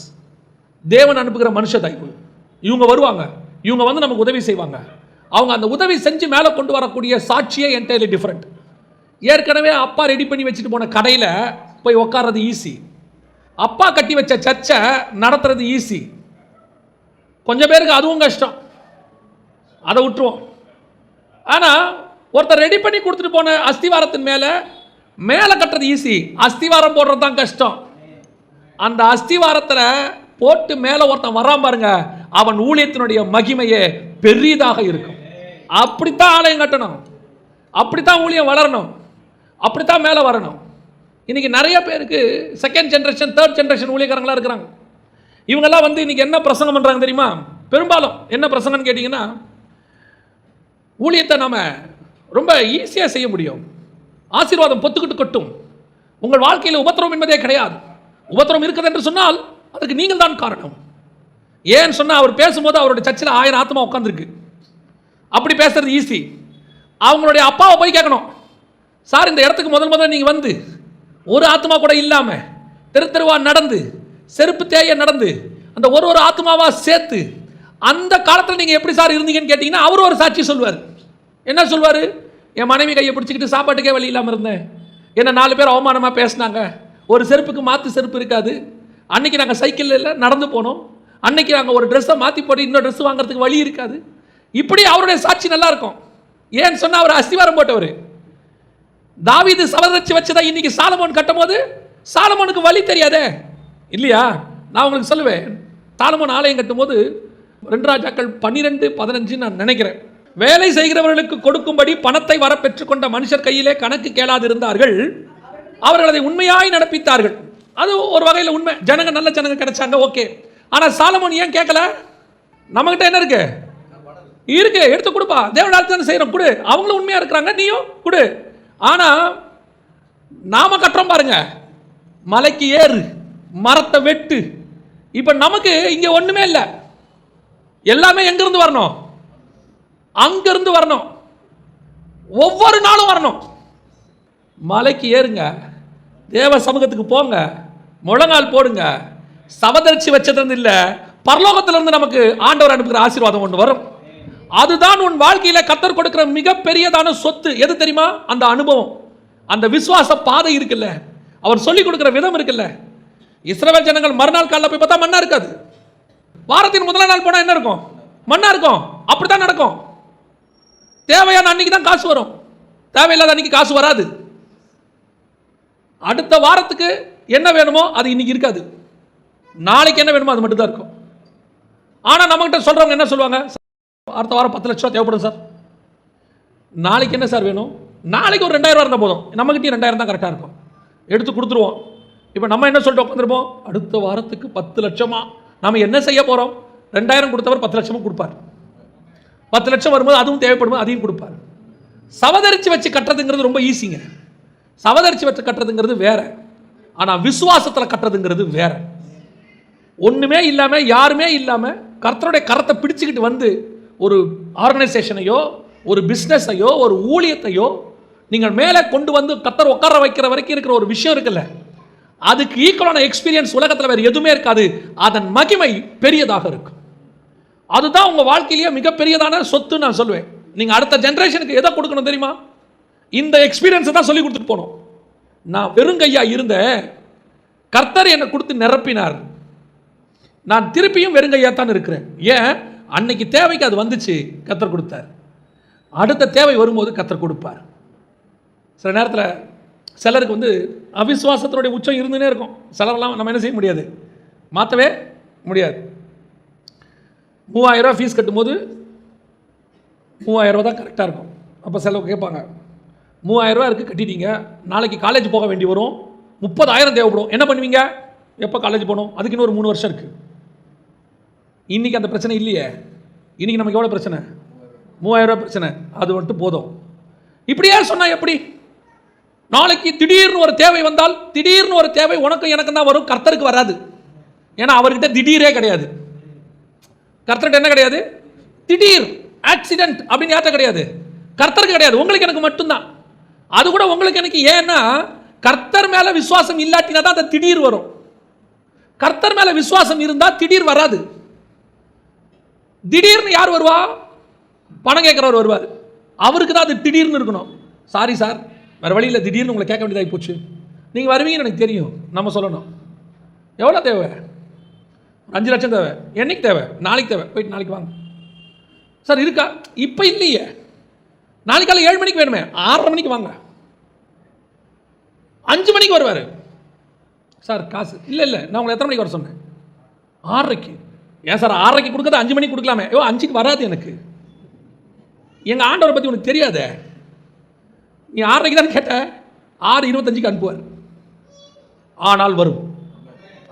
தேவன் அனுப்புகிற மனுஷ தைப்பு இவங்க வருவாங்க, இவங்க நமக்கு உதவி செய்வாங்க. அவங்க அந்த உதவி செஞ்சு மேலே கொண்டு வரக்கூடிய சாட்சியே என்டையர்லி டிஃபரெண்ட். ஏற்கனவே அப்பா ரெடி பண்ணி வச்சுட்டு போன கடையில் போய் உட்கார்றது ஈஸி, அப்பா கட்டி வச்ச சர்ச்சை நடத்துறது ஈஸி. கொஞ்சம் பேருக்கு அதுவும் கஷ்டம், அதை விட்டுருவோம். ஆனால் ஒருத்தர் ரெடி பண்ணி கொடுத்துட்டு போன அஸ்திவாரத்தின் மேலே கட்டுறது ஈஸி, அஸ்திவாரம் போடுறது தான் கஷ்டம். அந்த அஸ்திவாரத்தில் போட்டு மேலே ஒருத்தன் வராம பாருங்க, அவன் ஊழியத்தினுடைய மகிமையே பெரிதாக இருக்கும். அப்படித்தான் ஆலயம் கட்டணும், அப்படித்தான் ஊழியம் வளரணும், அப்படித்தான் மேலே வரணும். இன்னைக்கு நிறைய பேருக்கு செகண்ட் ஜென்ரேஷன், தேர்ட் ஜென்ரேஷன் ஊழியக்காரங்களா இருக்கிறாங்க. இவங்கெல்லாம் வந்து இன்னைக்கு என்ன பிரசங்கம் பண்றாங்க தெரியுமா? பெரும்பாலும் என்ன பிரசங்கம்னு கேட்டீங்கன்னா, ஊழியத்தை நாம ரொம்ப ஈஸியாக செய்ய முடியும், ஆசீர்வாதம் பொத்துக்கிட்டு கொட்டும், உங்கள் வாழ்க்கையில் உபத்திரவம் என்பதே கிடையாது. உபத்திரவம் இருக்குது என்று சொன்னால் அதற்கு நீங்கள் தான் காரணம். ஏன்னு சொன்னால், அவர் பேசும்போது அவருடைய சர்ச்சில் 1000 ஆத்மா உட்காந்துருக்கு. அப்படி பேசுறது ஈஸி. அவங்களுடைய அப்பாவை போய் கேட்கணும், சார் இந்த இடத்துக்கு முதல்ல நீங்கள் வந்து ஒரு ஆத்மா கூட இல்லாமல் தெரு தெருவா நடந்து, செருப்பு தேய நடந்து, அந்த ஒரு ஆத்மாவா சேர்த்து அந்த காலத்தில் நீங்கள் எப்படி சார் இருந்தீங்கன்னு கேட்டிங்கன்னா, அவர் ஒரு சாட்சி சொல்வார். என்ன சொல்வார்? என் மனைவி கையை பிடிச்சிக்கிட்டு சாப்பாட்டுக்கே வழி இல்லாமல் இருந்தேன், என்ன 4 பேர் அவமானமாக பேசினாங்க, ஒரு செருப்புக்கு மாற்று செருப்பு இருக்காது, அன்னைக்கு நாங்கள் சைக்கிளில் நடந்து போனோம், அன்னைக்கு நாங்கள் ஒரு ட்ரெஸ்ஸை மாற்றி போட்டு இன்னொரு ட்ரெஸ் வாங்குறதுக்கு வழி இருக்காது. இப்படி அவருடைய சாட்சி நல்லா இருக்கும். ஏன்னு சொன்னால் அவர் அஸ்திவாரம் போட்டவர். தாவீது சவதரிச்சு வச்சதா இன்னைக்கு சாலமோன் கட்டும் போது சாலமோனுக்கு வழி தெரியாதே இல்லையா? நான் உங்களுக்கு சொல்லுவேன், சாலமோன் ஆலயம் கட்டும் போது 2 ராஜாக்கள் 12:15 நான் நினைக்கிறேன், வேலை செய்கிறவர்களுக்கு கொடுக்கும்படி பணத்தை வர பெற்றுக்கொண்ட மனுஷர் கையிலே கணக்கு கேளாதிருந்தார்கள், அவர்கள் அதை உண்மையாய் நடப்பித்தார்கள். அது ஒரு வகையில் உண்மை, ஜனங்க நல்ல ஜனங்க கிடைச்சாங்க, ஓகே. ஆனால் சாலமோன் ஏன் கேட்கல? நம்மகிட்ட என்ன இருக்கு? இருக்கு, எடுத்து கொடுப்பா, தேவனால தானே செய்யறோம், கொடு. அவங்களும் உண்மையா இருக்கிறாங்க, நீயும் கொடு. ஆனா நாம கட்டுறோம் பாருங்க, மலைக்கு ஏறு, மரத்தை வெட்டு. இப்ப நமக்கு இங்க ஒண்ணுமே இல்லை, எல்லாமே எங்கிருந்து வரணும்? அங்கிருந்து வரணும், ஒவ்வொரு நாளும் வரணும். மலைக்கு ஏறுங்க, தேவ சமூகத்துக்கு போங்க, முழங்கால் போடுங்க. சவதரிச்சு வச்சது இல்லை, பரலோகத்திலிருந்து நமக்கு ஆண்டவர் அனுப்புகிற ஆசீர்வாதம் ஒன்று வரும். அதுதான் உன் வாழ்க்கையில கர்த்தர் கொடுக்கிற மிகப்பெரியதான சொத்து. எது தெரியுமா? அந்த அனுபவம், அந்த விசுவாச பாதை இருக்குல்ல, அவர் சொல்லிக் கொடுக்கிற விதம் இருக்குல்ல. இஸ்ரவேல் ஜனங்கள் மறுநாள் காலையில் போய் பார்த்தா மண்ணா இருக்காது, வாரத்தின் முதல் நாள் போனா என்ன இருக்கும்? மண்ணா இருக்கும். அப்படித்தான் நடக்கும். தேவையான அன்னைக்கு தான் காசு வரும், தேவையில்லாத அன்னைக்கு காசு வராது. அடுத்த வாரத்துக்கு என்ன வேணுமோ அது இன்னைக்கு இருக்காது, நாளைக்கு என்ன வேணுமோ அது மட்டும் தான் இருக்கும். ஆனா நம்மகிட்ட சொல்றவங்க என்ன சொல்லுவாங்க? அடுத்த வாரம் 10 லட்சம் தேவைப்படும் சார். நாளைக்கு என்ன சார் வேணும்? நாளைக்கு ஒரு 2000 இருந்தால் போதும், நம்மகிட்டயும் 2000 தான் கரெக்டாக இருக்கும், எடுத்து கொடுத்துருவோம். இப்போ நம்ம என்ன சொல்லிட்டு உட்காந்துருப்போம்? அடுத்த வாரத்துக்கு 10 லட்சமா? நம்ம என்ன செய்ய போகிறோம்? 2000 கொடுத்தவர் 10 லட்சமும் கொடுப்பார். 10 லட்சம் வரும்போது அதுவும் தேவைப்படும்போது அதையும் கொடுப்பார். சவதரிச்சு வச்சு கட்டுறதுங்கிறது ரொம்ப ஈஸிங்க. சவதரிச்சு வச்சு கட்டுறதுங்கிறது வேற, ஆனால் விசுவாசத்தில் கட்டுறதுங்கிறது வேற. ஒன்றுமே இல்லாமல், யாருமே இல்லாமல் கர்த்தருடைய கரத்தை பிடிச்சிக்கிட்டு வந்து ஒரு ஆர்கனைசேஷனையோ, ஒரு பிஸ்னஸையோ, ஒரு ஊழியத்தையோ நீங்கள் மேலே கொண்டு வந்து கர்த்தர் உட்கார வைக்கிற வரைக்கும் இருக்கிற ஒரு விஷயம் இருக்குல்ல, அதுக்கு ஈக்குவலான எக்ஸ்பீரியன்ஸ் உலகத்தில் வேறு எதுவுமே இருக்காது. அதன் மகிமை பெரியதாக இருக்கும். அதுதான் உங்கள் வாழ்க்கையிலேயே மிகப்பெரியதான சொத்து நான் சொல்லுவேன். நீங்கள் அடுத்த ஜென்ரேஷனுக்கு எதை கொடுக்கணும் தெரியுமா? இந்த எக்ஸ்பீரியன்ஸை தான் சொல்லி கொடுத்துட்டு போகணும். நான் வெறுங்கையா இருந்தேன், கர்த்தர் என்னை கொடுத்து நிரப்பினார், நான் திருப்பியும் வெறுங்கையா தான் இருக்கிறேன். ஏன்? அன்னைக்கு தேவைக்கு அது வந்துச்சு, கர்த்தர் கொடுத்தார். அடுத்த தேவை வரும்போது கர்த்தர் கொடுப்பார். சில நேரத்தில் சிலருக்கு வந்து அவிசுவாசத்தினுடைய உச்சம் இருந்துனே இருக்கும். சிலரெல்லாம் நம்ம என்ன செய்ய முடியாது, மாற்றவே முடியாது. 3000 ரூபா ஃபீஸ் கட்டும்போது 3000 ரூபா தான் கரெக்டாக இருக்கும். அப்போ செலவு கேட்பாங்க, 3000 ரூபா இருக்குது கட்டிட்டீங்க, நாளைக்கு காலேஜ் போக வேண்டி வரும், 30,000 தேவைப்படும், என்ன பண்ணுவீங்க? எப்போ காலேஜ் போகணும்? அதுக்கு இன்னொரு 3 வருஷம் இருக்குது. இன்றைக்கி அந்த பிரச்சனை இல்லையே. இன்றைக்கி நமக்கு எவ்வளோ பிரச்சனை? 3000 ரூபா பிரச்சனை, அது மட்டும் போதும். இப்படியே சொன்னால் எப்படி? நாளைக்கு திடீர்னு ஒரு தேவை வந்தால், திடீர்னு ஒரு தேவை உனக்கும் எனக்கு தான் வரும், கர்த்தருக்கு வராது. ஏன்னா அவர்கிட்ட திடீரே கிடையாது. கர்த்தர்கிட்ட என்ன கிடையாது? திடீர் ஆக்சிடென்ட் அப்படின்னு யார்கிட்ட கிடையாது, கர்த்தருக்கு கிடையாது, உங்களுக்கு எனக்கு மட்டும்தான். அது கூட உங்களுக்கு எனக்கு. ஏன்னா கர்த்தர் மேல விசுவாசம் இல்லாட்டினா தான் அந்த திடீர் வரும். கர்த்தர் மேல விசுவாசம் இருந்தா திடீர் வராது. திடீர்னு யார் வருவா? பணம் கேட்கிறவர் வருவார், அவருக்கு தான் அது திடீர்னு இருக்கணும். சாரி சார், வேற வழியில் திடீர்னு உங்களை கேட்க வேண்டியதாகி போச்சு, நீங்கள் வருவீங்கன்னு எனக்கு தெரியும், நம்ம சொல்லணும். எவ்வளோ தேவை? 5 லட்சம் தேவை. என்னைக்கு தேவை? நாளைக்கு தேவை. போயிட்டு நாளைக்கு வாங்க சார். இருக்கா? இப்போ இல்லையே, நாளைக்கு காலை 7 மணிக்கு வேணுமே, 6:30 மணிக்கு வாங்க. 5 மணிக்கு வருவார் சார், காசு இல்லை. நான் உங்களை எத்தனை மணிக்கு வர சொன்னேன்? 6:30க்கு. ஏன் சார் 6:30 கொடுக்கறது 5 மணிக்கு கொடுக்கலாமே? 5க்கு வராது எனக்கு. எங்கள் ஆண்டவரை பற்றி உனக்கு தெரியாத. நீ 6:30 தான் கேட்ட, 6:25க்கு அனுப்புவார். ஆனால் வரும்,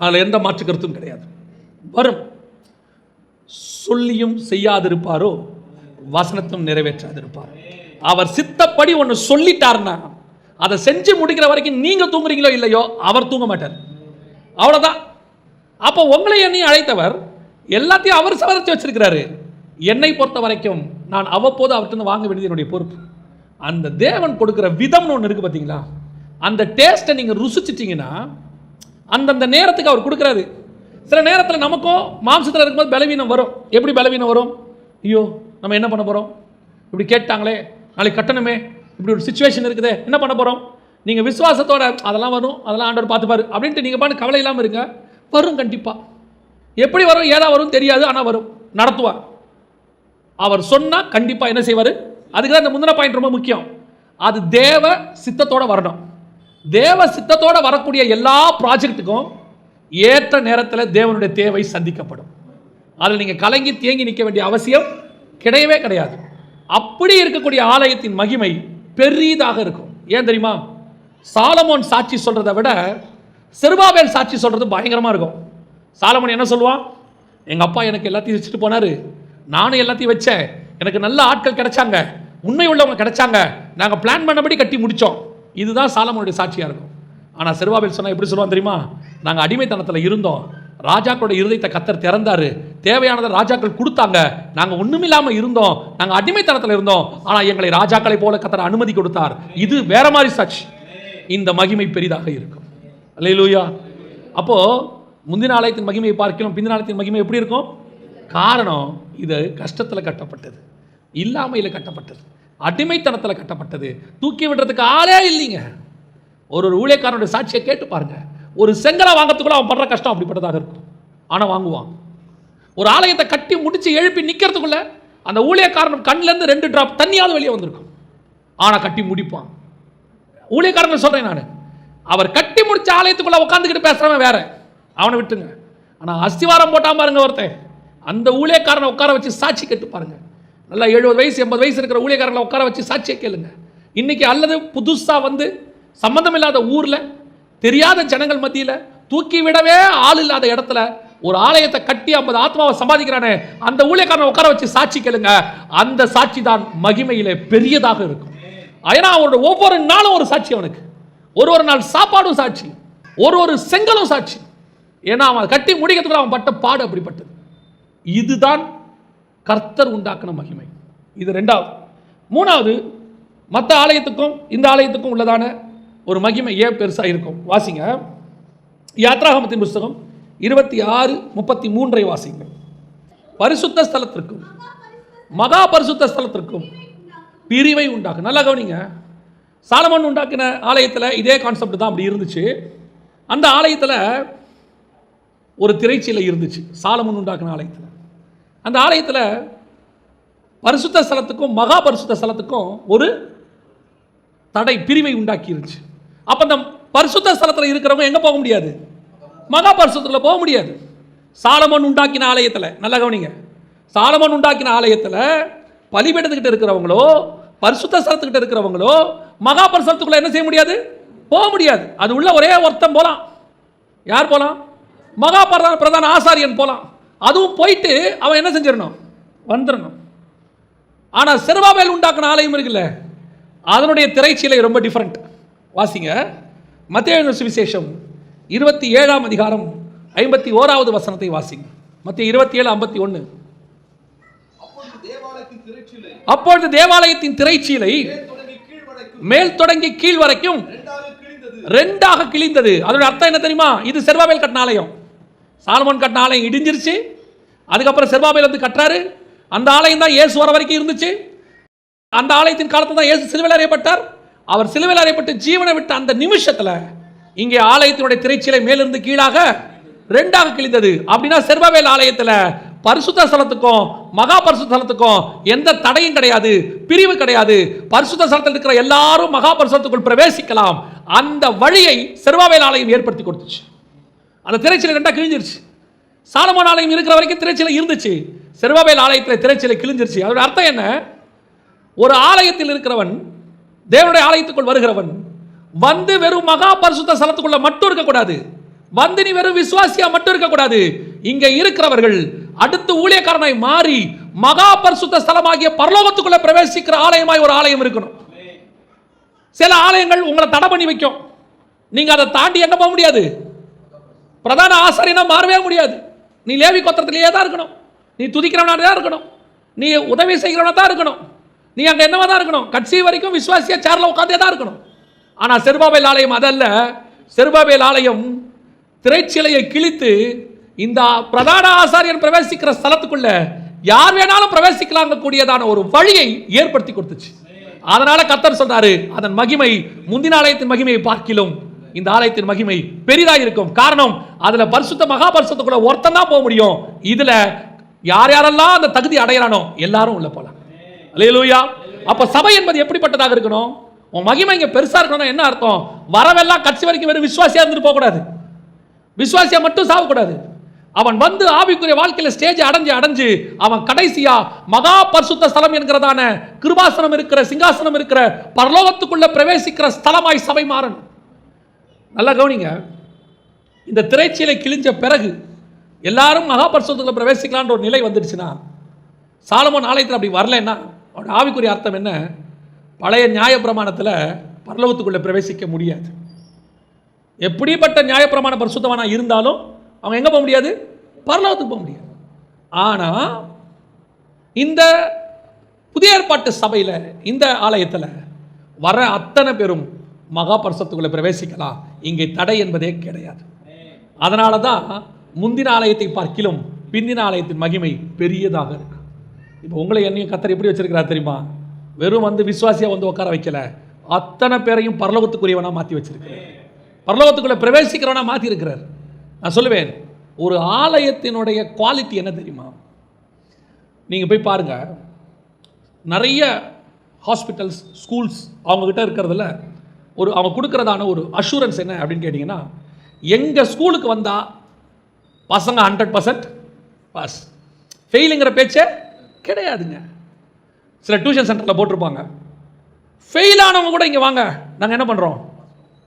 அதில் எந்த மாற்று கருத்தும் கிடையாது. வரும். சொல்லியும் செய்யாதிருப்பாரோ வசனத்தும் நிறைவேற்றாதிருப்பார். அவர் சித்தப்படி ஒன்று சொல்லிட்டார்னா அதை செஞ்சு முடிக்கிற வரைக்கும் நீங்க தூங்குறீங்களோ இல்லையோ அவர் தூங்க மாட்டார். அவ்வளோதான். அப்போ உங்களை என்னையும் அழைத்தவர் எல்லாத்தையும் அவர் சவரித்து வச்சிருக்கிறாரு. என்னை பொறுத்த வரைக்கும் நான் அவ்வப்போது அவர்கிட்ட வாங்க வேண்டியது என்னுடைய பொறுப்பு. அந்த தேவன் கொடுக்குற விதம்னு ஒன்று இருக்குது பார்த்தீங்களா, அந்த டேஸ்ட்டை நீங்கள் ருசிச்சிட்டிங்கன்னா அந்தந்த நேரத்துக்கு அவர் கொடுக்குறாரு. சில நேரத்தில் நமக்கும் மாம்சத்தில் இருக்கும்போது பலவீனம் வரும். எப்படி பலவீனம் வரும்? ஐயோ நம்ம என்ன பண்ண போகிறோம், இப்படி கேட்டாங்களே, நாளைக்கு கட்டணுமே, இப்படி ஒரு சிச்சுவேஷன் இருக்குதே, என்ன பண்ண போகிறோம்? நீங்கள் விசுவாசத்தோட அதெல்லாம் வரும், அதெல்லாம் ஆண்டவர் பார்த்துப்பாரு அப்படின்ட்டு நீங்கள் பாட்டு கவலை இல்லாமல் இருங்க. வரும், கண்டிப்பாக. எப்படி வரும், ஏதா வரும் தெரியாது, ஆனால் வரும், நடத்துவார். அவர் சொன்னால் கண்டிப்பாக என்ன செய்வார்? அதுக்கு தான் இந்த முந்தின பாயிண்ட் ரொம்ப முக்கியம். அது தேவ சித்தத்தோடு வரணும். தேவ சித்தத்தோடு வரக்கூடிய எல்லா ப்ராஜெக்ட்டுக்கும் ஏற்ற நேரத்தில் தேவனுடைய தேவை சந்திக்கப்படும். அதில் நீங்கள் கலங்கி தேங்கி நிற்க வேண்டிய அவசியம் கிடையவே கிடையாது. அப்படி இருக்கக்கூடிய ஆலயத்தின் மகிமை பெரிதாக இருக்கும். ஏன் தெரியுமா? சாலமோன் சாட்சி சொல்கிறத விட செருபாபேல் சாட்சி சொல்கிறது பயங்கரமாக இருக்கும். சாலமோன் என்ன சொல்லுவான்? எங்கள் அப்பா எனக்கு எல்லாத்தையும் வச்சுட்டு போனார், நானும் எல்லாத்தையும் வச்சேன், எனக்கு நல்ல ஆட்கள் கிடைச்சாங்க, உண்மை உள்ளவங்க கிடைச்சாங்க, நாங்கள் பிளான் பண்ணபடி கட்டி முடித்தோம். இதுதான் சாலமோனுடைய சாட்சியாக இருக்கும். ஆனால் செருபாபேல் சொன்னால் எப்படி சொல்லுவான் தெரியுமா? நாங்கள் அடிமைத்தனத்தில் இருந்தோம், ராஜாக்களுடைய இருதயத்தை கர்த்தர் திறந்தாரு, தேவையானதை ராஜாக்கள் கொடுத்தாங்க, நாங்கள் ஒன்றுமில்லாமல் இருந்தோம், நாங்கள் அடிமைத்தனத்தில் இருந்தோம், ஆனால் எங்களை ராஜாக்களை போல கர்த்தர் அனுமதி கொடுத்தார். இது வேற மாதிரி சாட்சி. இந்த மகிமை பெரிதாக இருக்கும். அல்லேலூயா. அப்போ முந்தின ஆலயத்தின் மகிமையை பார்க்கலாம், பிந்தின ஆலயத்தின் மகிமை எப்படி இருக்கும்? காரணம், இது கஷ்டத்தில் கட்டப்பட்டது, இல்லாமையில் கட்டப்பட்டது, அடிமைத்தனத்தில் கட்டப்பட்டது, தூக்கி விடுறதுக்கு ஆளே இல்லைங்க. ஒரு ஊழியக்காரனுடைய சாட்சியை கேட்டு பாருங்க. ஒரு செங்கலை வாங்கிறதுக்குள்ள அவன் படுற கஷ்டம் அப்படிப்பட்டதாக இருக்கும், ஆனால் வாங்குவான். ஒரு ஆலயத்தை கட்டி முடிச்சு எழுப்பி நிற்கிறதுக்குள்ள அந்த ஊழியக்காரன் கண்ணிலேருந்து 2 டிராப் தண்ணியாவது வெளியே வந்திருக்கும், ஆனால் கட்டி முடிப்பான். ஊழியக்காரங்க சொல்கிறேன் நான், அவர் கட்டி முடிச்ச ஆலயத்துக்குள்ள உட்காந்துக்கிட்டு பேசுகிறவன் வேற, அவனை விட்டுங்க. ஆனால் அஸ்திவாரம் போட்டான் பாருங்க ஒருத்தன், அந்த ஊழியக்காரனை உட்கார வச்சு சாட்சி கேட்டு பாருங்க. நல்லா 70 வயசு 80 வயசு இருக்கிற ஊழியக்காரங்களை உட்கார வச்சு சாட்சியை கேளுங்க. இன்னைக்கு அல்லது புதுசாக வந்து சம்பந்தம் இல்லாத ஊரில் தெரியாத ஜனங்கள் மத்தியில் தூக்கி விடவே ஆள் இல்லாத இடத்துல ஒரு ஆலயத்தை கட்டி 50 ஆத்மாவை சம்பாதிக்கிறானே, அந்த ஊழியக்காரனை உட்கார வச்சு சாட்சி கேளுங்க. அந்த சாட்சி தான் மகிமையிலே பெரியதாக இருக்கும். ஏன்னா அவனோட ஒவ்வொரு நாளும் ஒரு சாட்சி, அவனுக்கு ஒரு நாள் சாப்பாடும் சாட்சி, ஒரு செங்கலும் சாட்சி. ஏன்னா அவன் கட்டி முடிக்கிறதுக்குள்ள அவன் பட்ட பாடு அப்படிப்பட்டது. இதுதான் கர்த்தர் உண்டாக்கின மகிமை. இது 2வது. 3வது, மற்ற ஆலயத்துக்கும் இந்த ஆலயத்துக்கும் உள்ளதான ஒரு மகிமை ஏன் பெருசாக இருக்கும்? வாசிங்க யாத்ராகமத்தின் புஸ்தகம் 26:33 வாசிங்க. பரிசுத்த ஸ்தலத்திற்கும் மகா பரிசுத்த ஸ்தலத்திற்கும் பிரிவை உண்டாக்கும். நல்லா கவனிங்க. சாலமோன் உண்டாக்கின ஆலயத்தில் இதே கான்செப்ட் தான் அப்படி இருந்துச்சு. அந்த ஆலயத்தில் ஒரு திரைச்சீலை இருந்துச்சு. சாலமோன் உண்டாக்கின ஆலயத்தில், அந்த ஆலயத்தில் பரிசுத்த ஸ்தலத்துக்கும் மகா பரிசுத்த ஸ்தலத்துக்கும் ஒரு தடை, பிரிவை உண்டாக்கி இருந்துச்சு. அப்போ அந்த பரிசுத்த ஸ்தலத்தில் இருக்கிறவங்க எங்கே போக முடியாது? மகா பரிசுத்தத்தில் போக முடியாது. சாலமோன் உண்டாக்கின ஆலயத்தில், நல்லா கவனிங்க, சாலமோன் உண்டாக்கின ஆலயத்தில் பலிபீடத்துக்கிட்ட இருக்கிறவங்களோ பரிசுத்த ஸ்தலத்துக்கிட்ட இருக்கிறவங்களோ மகா பரிசுத்தத்துக்குள்ள என்ன செய்ய முடியாது? போக முடியாது. அது உள்ள ஒரே ஒருத்தன் போகலாம். யார் போகலாம்? மகா பிரதான ஆசாரியன் போகலாம். அதுவும் போயிட்டு அவன் என்ன செஞ்சிடணும்? வந்துடணும். ஆனால் செருபாபேல் உண்டாக்கின ஆலயம் இருக்குல்ல, அதனுடைய திரைச்சீலை ரொம்ப டிஃப்ரெண்ட். வாசிங்க மத்தேயு சுவிசேஷம் 27ஆம் அதிகாரம் 51வது வசனத்தை வாசிங்க. மத்தேயு 27:51. அப்பொழுது தேவாலயத்தின் திரைச்சீலை மேல் தொடங்கி கீழ் வரைக்கும் 2ஆக கிழிந்தது. அதோட அர்த்தம் என்ன தெரியுமா? இது செருபாபேல் கட்டின ஆலயம். சாலமோன் கட்டின ஆலயம் இடிஞ்சிருச்சு, அதுக்கப்புறம் செருபாபேல் வந்து கட்டுறாரு. அந்த ஆலயம் தான் இயேசு வர வரைக்கும் இருந்துச்சு. அந்த ஆலயத்தின் காலத்தில் தான் இயேசு சிலுவையில் அறையப்பட்டார். அவர் சிலுவையில் அறையப்பட்டு ஜீவனை விட்ட அந்த நிமிஷத்தில் இங்கே ஆலயத்தினுடைய திரைச்சீலை மேலிருந்து கீழாக 2ஆக கிழிந்தது. அப்படின்னா செருபாபேல் ஆலயத்தில் பரிசுத்த ஸ்தலத்துக்கும் மகா பரிசுத்த ஸ்தலத்துக்கும் எந்த தடையும் கிடையாது, பிரிவு கிடையாது. பரிசுத்த ஸ்தலத்தில் இருக்கிற எல்லாரும் மகா பரிசுத்தத்துக்குள் பிரவேசிக்கலாம். அந்த வழியை செருபாபேல் ஆலயம் ஏற்படுத்தி கொடுத்துச்சு. அந்த திரைச்சீலை 2ஆக கிழிஞ்சிருச்சு. சாலமோன் ஆலயம் இருக்கிற வரைக்கும் திரைச்சீலை இருந்துச்சு. செருபாபேல் ஆலயத்தில் திரைச்சீலை கிழிஞ்சிருச்சு. அதோட அர்த்தம் என்ன? ஒரு ஆலயத்தில் இருக்கிறவன், தேவனுடைய ஆலயத்துக்குள் வருகிறவன் வந்து வெறும் மகா பரிசுத்த ஸ்தலத்துக்குள்ள மட்டும் இருக்கக்கூடாது. வந்து நீ வெறும் விசுவாசியா மட்டும் இருக்கக்கூடாது. இங்க இருக்கிறவர்கள் அடுத்து ஊழியக்காரனாய் மாறி மகா பரிசுத்த ஸ்தலமாகிய பரலோகத்துக்குள்ள பிரவேசிக்கிற ஆலயமாய் ஒரு ஆலயம் இருக்கணும். சில ஆலயங்கள் உங்களை தடை பண்ணி வைக்கும். நீங்க அதை தாண்டி எங்க போக முடியாது. பிரதான ஆசாரியனா மாறவே முடியாது. நீ லேவி கோத்திரத்திலேயே தான் இருக்கணும். நீ துதிக்கிறவனா தான் இருக்கணும். நீ உதவி செய்கிறவனா தான் இருக்கணும். நீ அங்க என்னவா தான் இருக்கணும். கட்சி வரைக்கும் விசுவாசியா சேர்ல உட்கார்ந்தே தான் இருக்கணும். ஆனா செருபாபேல் ஆலயம் அதல்ல. செருபாபேல் ஆலயம் திரைச்சிலையை கிழித்து இந்த பிரதான ஆசாரியன் பிரவேசிக்கிற ஸ்தலத்துக்குள்ள யார் வேணாலும் பிரவேசிக்கலாம் கூடியதான ஒரு வழியை ஏற்படுத்தி கொடுத்துச்சு. அதனால கர்த்தர் சொல்றாரு, அதன் மகிமை முந்தின ஆலயத்தின் மகிமையை பார்க்கிலும் இந்த ஆலயத்தின் மகிமை பெரிதாக இருக்கும். காரணம், அதுல பரிசுத்த மகா பரிசுத்தக்குள்ள ஒருத்தன் தான் போக முடியும். இதுல யார் யாரெல்லாம் அந்த தகுதி அடையறானோ எல்லாரும் உள்ள போலாம். அல்லேலூயா. அப்ப சபை என்பது எப்படிப்பட்டதாக இருக்கணும்? உன் மகிமை இங்க பெருசா இருக்கணும். என்ன அர்த்தம்? வரவெல்லாம் கட்சி வரைக்கும் வெறும் விசுவாசியா இருந்துட்டு போக கூடாது. விசுவாசியா மட்டும் சாவக்கூடாது. அவன் வந்து ஆவிக்குரிய வாழ்க்கையில ஸ்டேஜ் அடைஞ்சு அவன் கடைசியா மகா பரிசுத்த ஸ்தலம் என்கிறதான கிருபாசனம் இருக்கிற சிங்காசனம் இருக்கிற பரலோகத்துக்குள்ள பிரவேசிக்கிற ஸ்தலமாய் சபை மாறணும். நல்லா கவனிங்க. இந்த திரைச்சீலை கிழிஞ்ச பிறகு எல்லாரும் மகா பரிசுத்தத்துக்குள்ள பிரவேசிக்கலான்ற ஒரு நிலை வந்துடுச்சுன்னா, சாலமோன் ஆலயத்தில் அப்படி வரலன்னா அவனோட ஆவிக்குரிய அர்த்தம் என்ன? பழைய நியாயப்பிரமாணத்தில் பரலோகத்துக்குள்ள பிரவேசிக்க முடியாது. எப்படிப்பட்ட நியாயப்பிரமாண பரிசுத்தவானா இருந்தாலும் அவங்க எங்க போக முடியாது? பரலோகத்துக்கு போக முடியாது. ஆனா இந்த புதிய ஏற்பாட்டு சபையில இந்த ஆலயத்தில் வர அத்தனை பேரும் மகா பரிசுத்தத்துக்குள்ள பிரவேசிக்கலாம். இங்கே தடை என்பதே கிடையாது. அதனால தான் முந்தின ஆலயத்தை பார்க்கிலும் பிந்தின ஆலயத்தின் மகிமை பெரியதாக இருக்கு. இப்போ உங்களை என்னையும் கர்த்தர் எப்படி வச்சிருக்கிறார் தெரியுமா? வெறும் வந்து விசுவாசியா வந்து உட்கார வைக்கல, அத்தனை பேரையும் பரலோகத்துக்குரியவனா மாற்றி வச்சிருக்கிறார். பரலோகத்துக்குள்ள பிரவேசிக்கிறவனா மாற்றி இருக்கிறார். நான் சொல்லுவேன், ஒரு ஆலயத்தினுடைய குவாலிட்டி என்ன தெரியுமா? நீங்கள் போய் பாருங்க, நிறைய ஹாஸ்பிட்டல்ஸ் ஸ்கூல்ஸ் அவங்கக்கிட்ட இருக்கிறதுல அவங்க கொடுக்குறதான ஒரு அஷூரன்ஸ் என்ன அப்படின்னு கேட்டிங்கன்னா, எங்கள் ஸ்கூலுக்கு வந்தால் பசங்க 100% பாஸ், ஃபெயிலுங்கிற பேச்சே கிடையாதுங்க. சில டியூஷன் சென்டரில் போட்டிருப்பாங்க, ஃபெயில் ஆனவங்க கூட இங்கே வாங்க, நாங்கள் என்ன பண்ணுறோம்,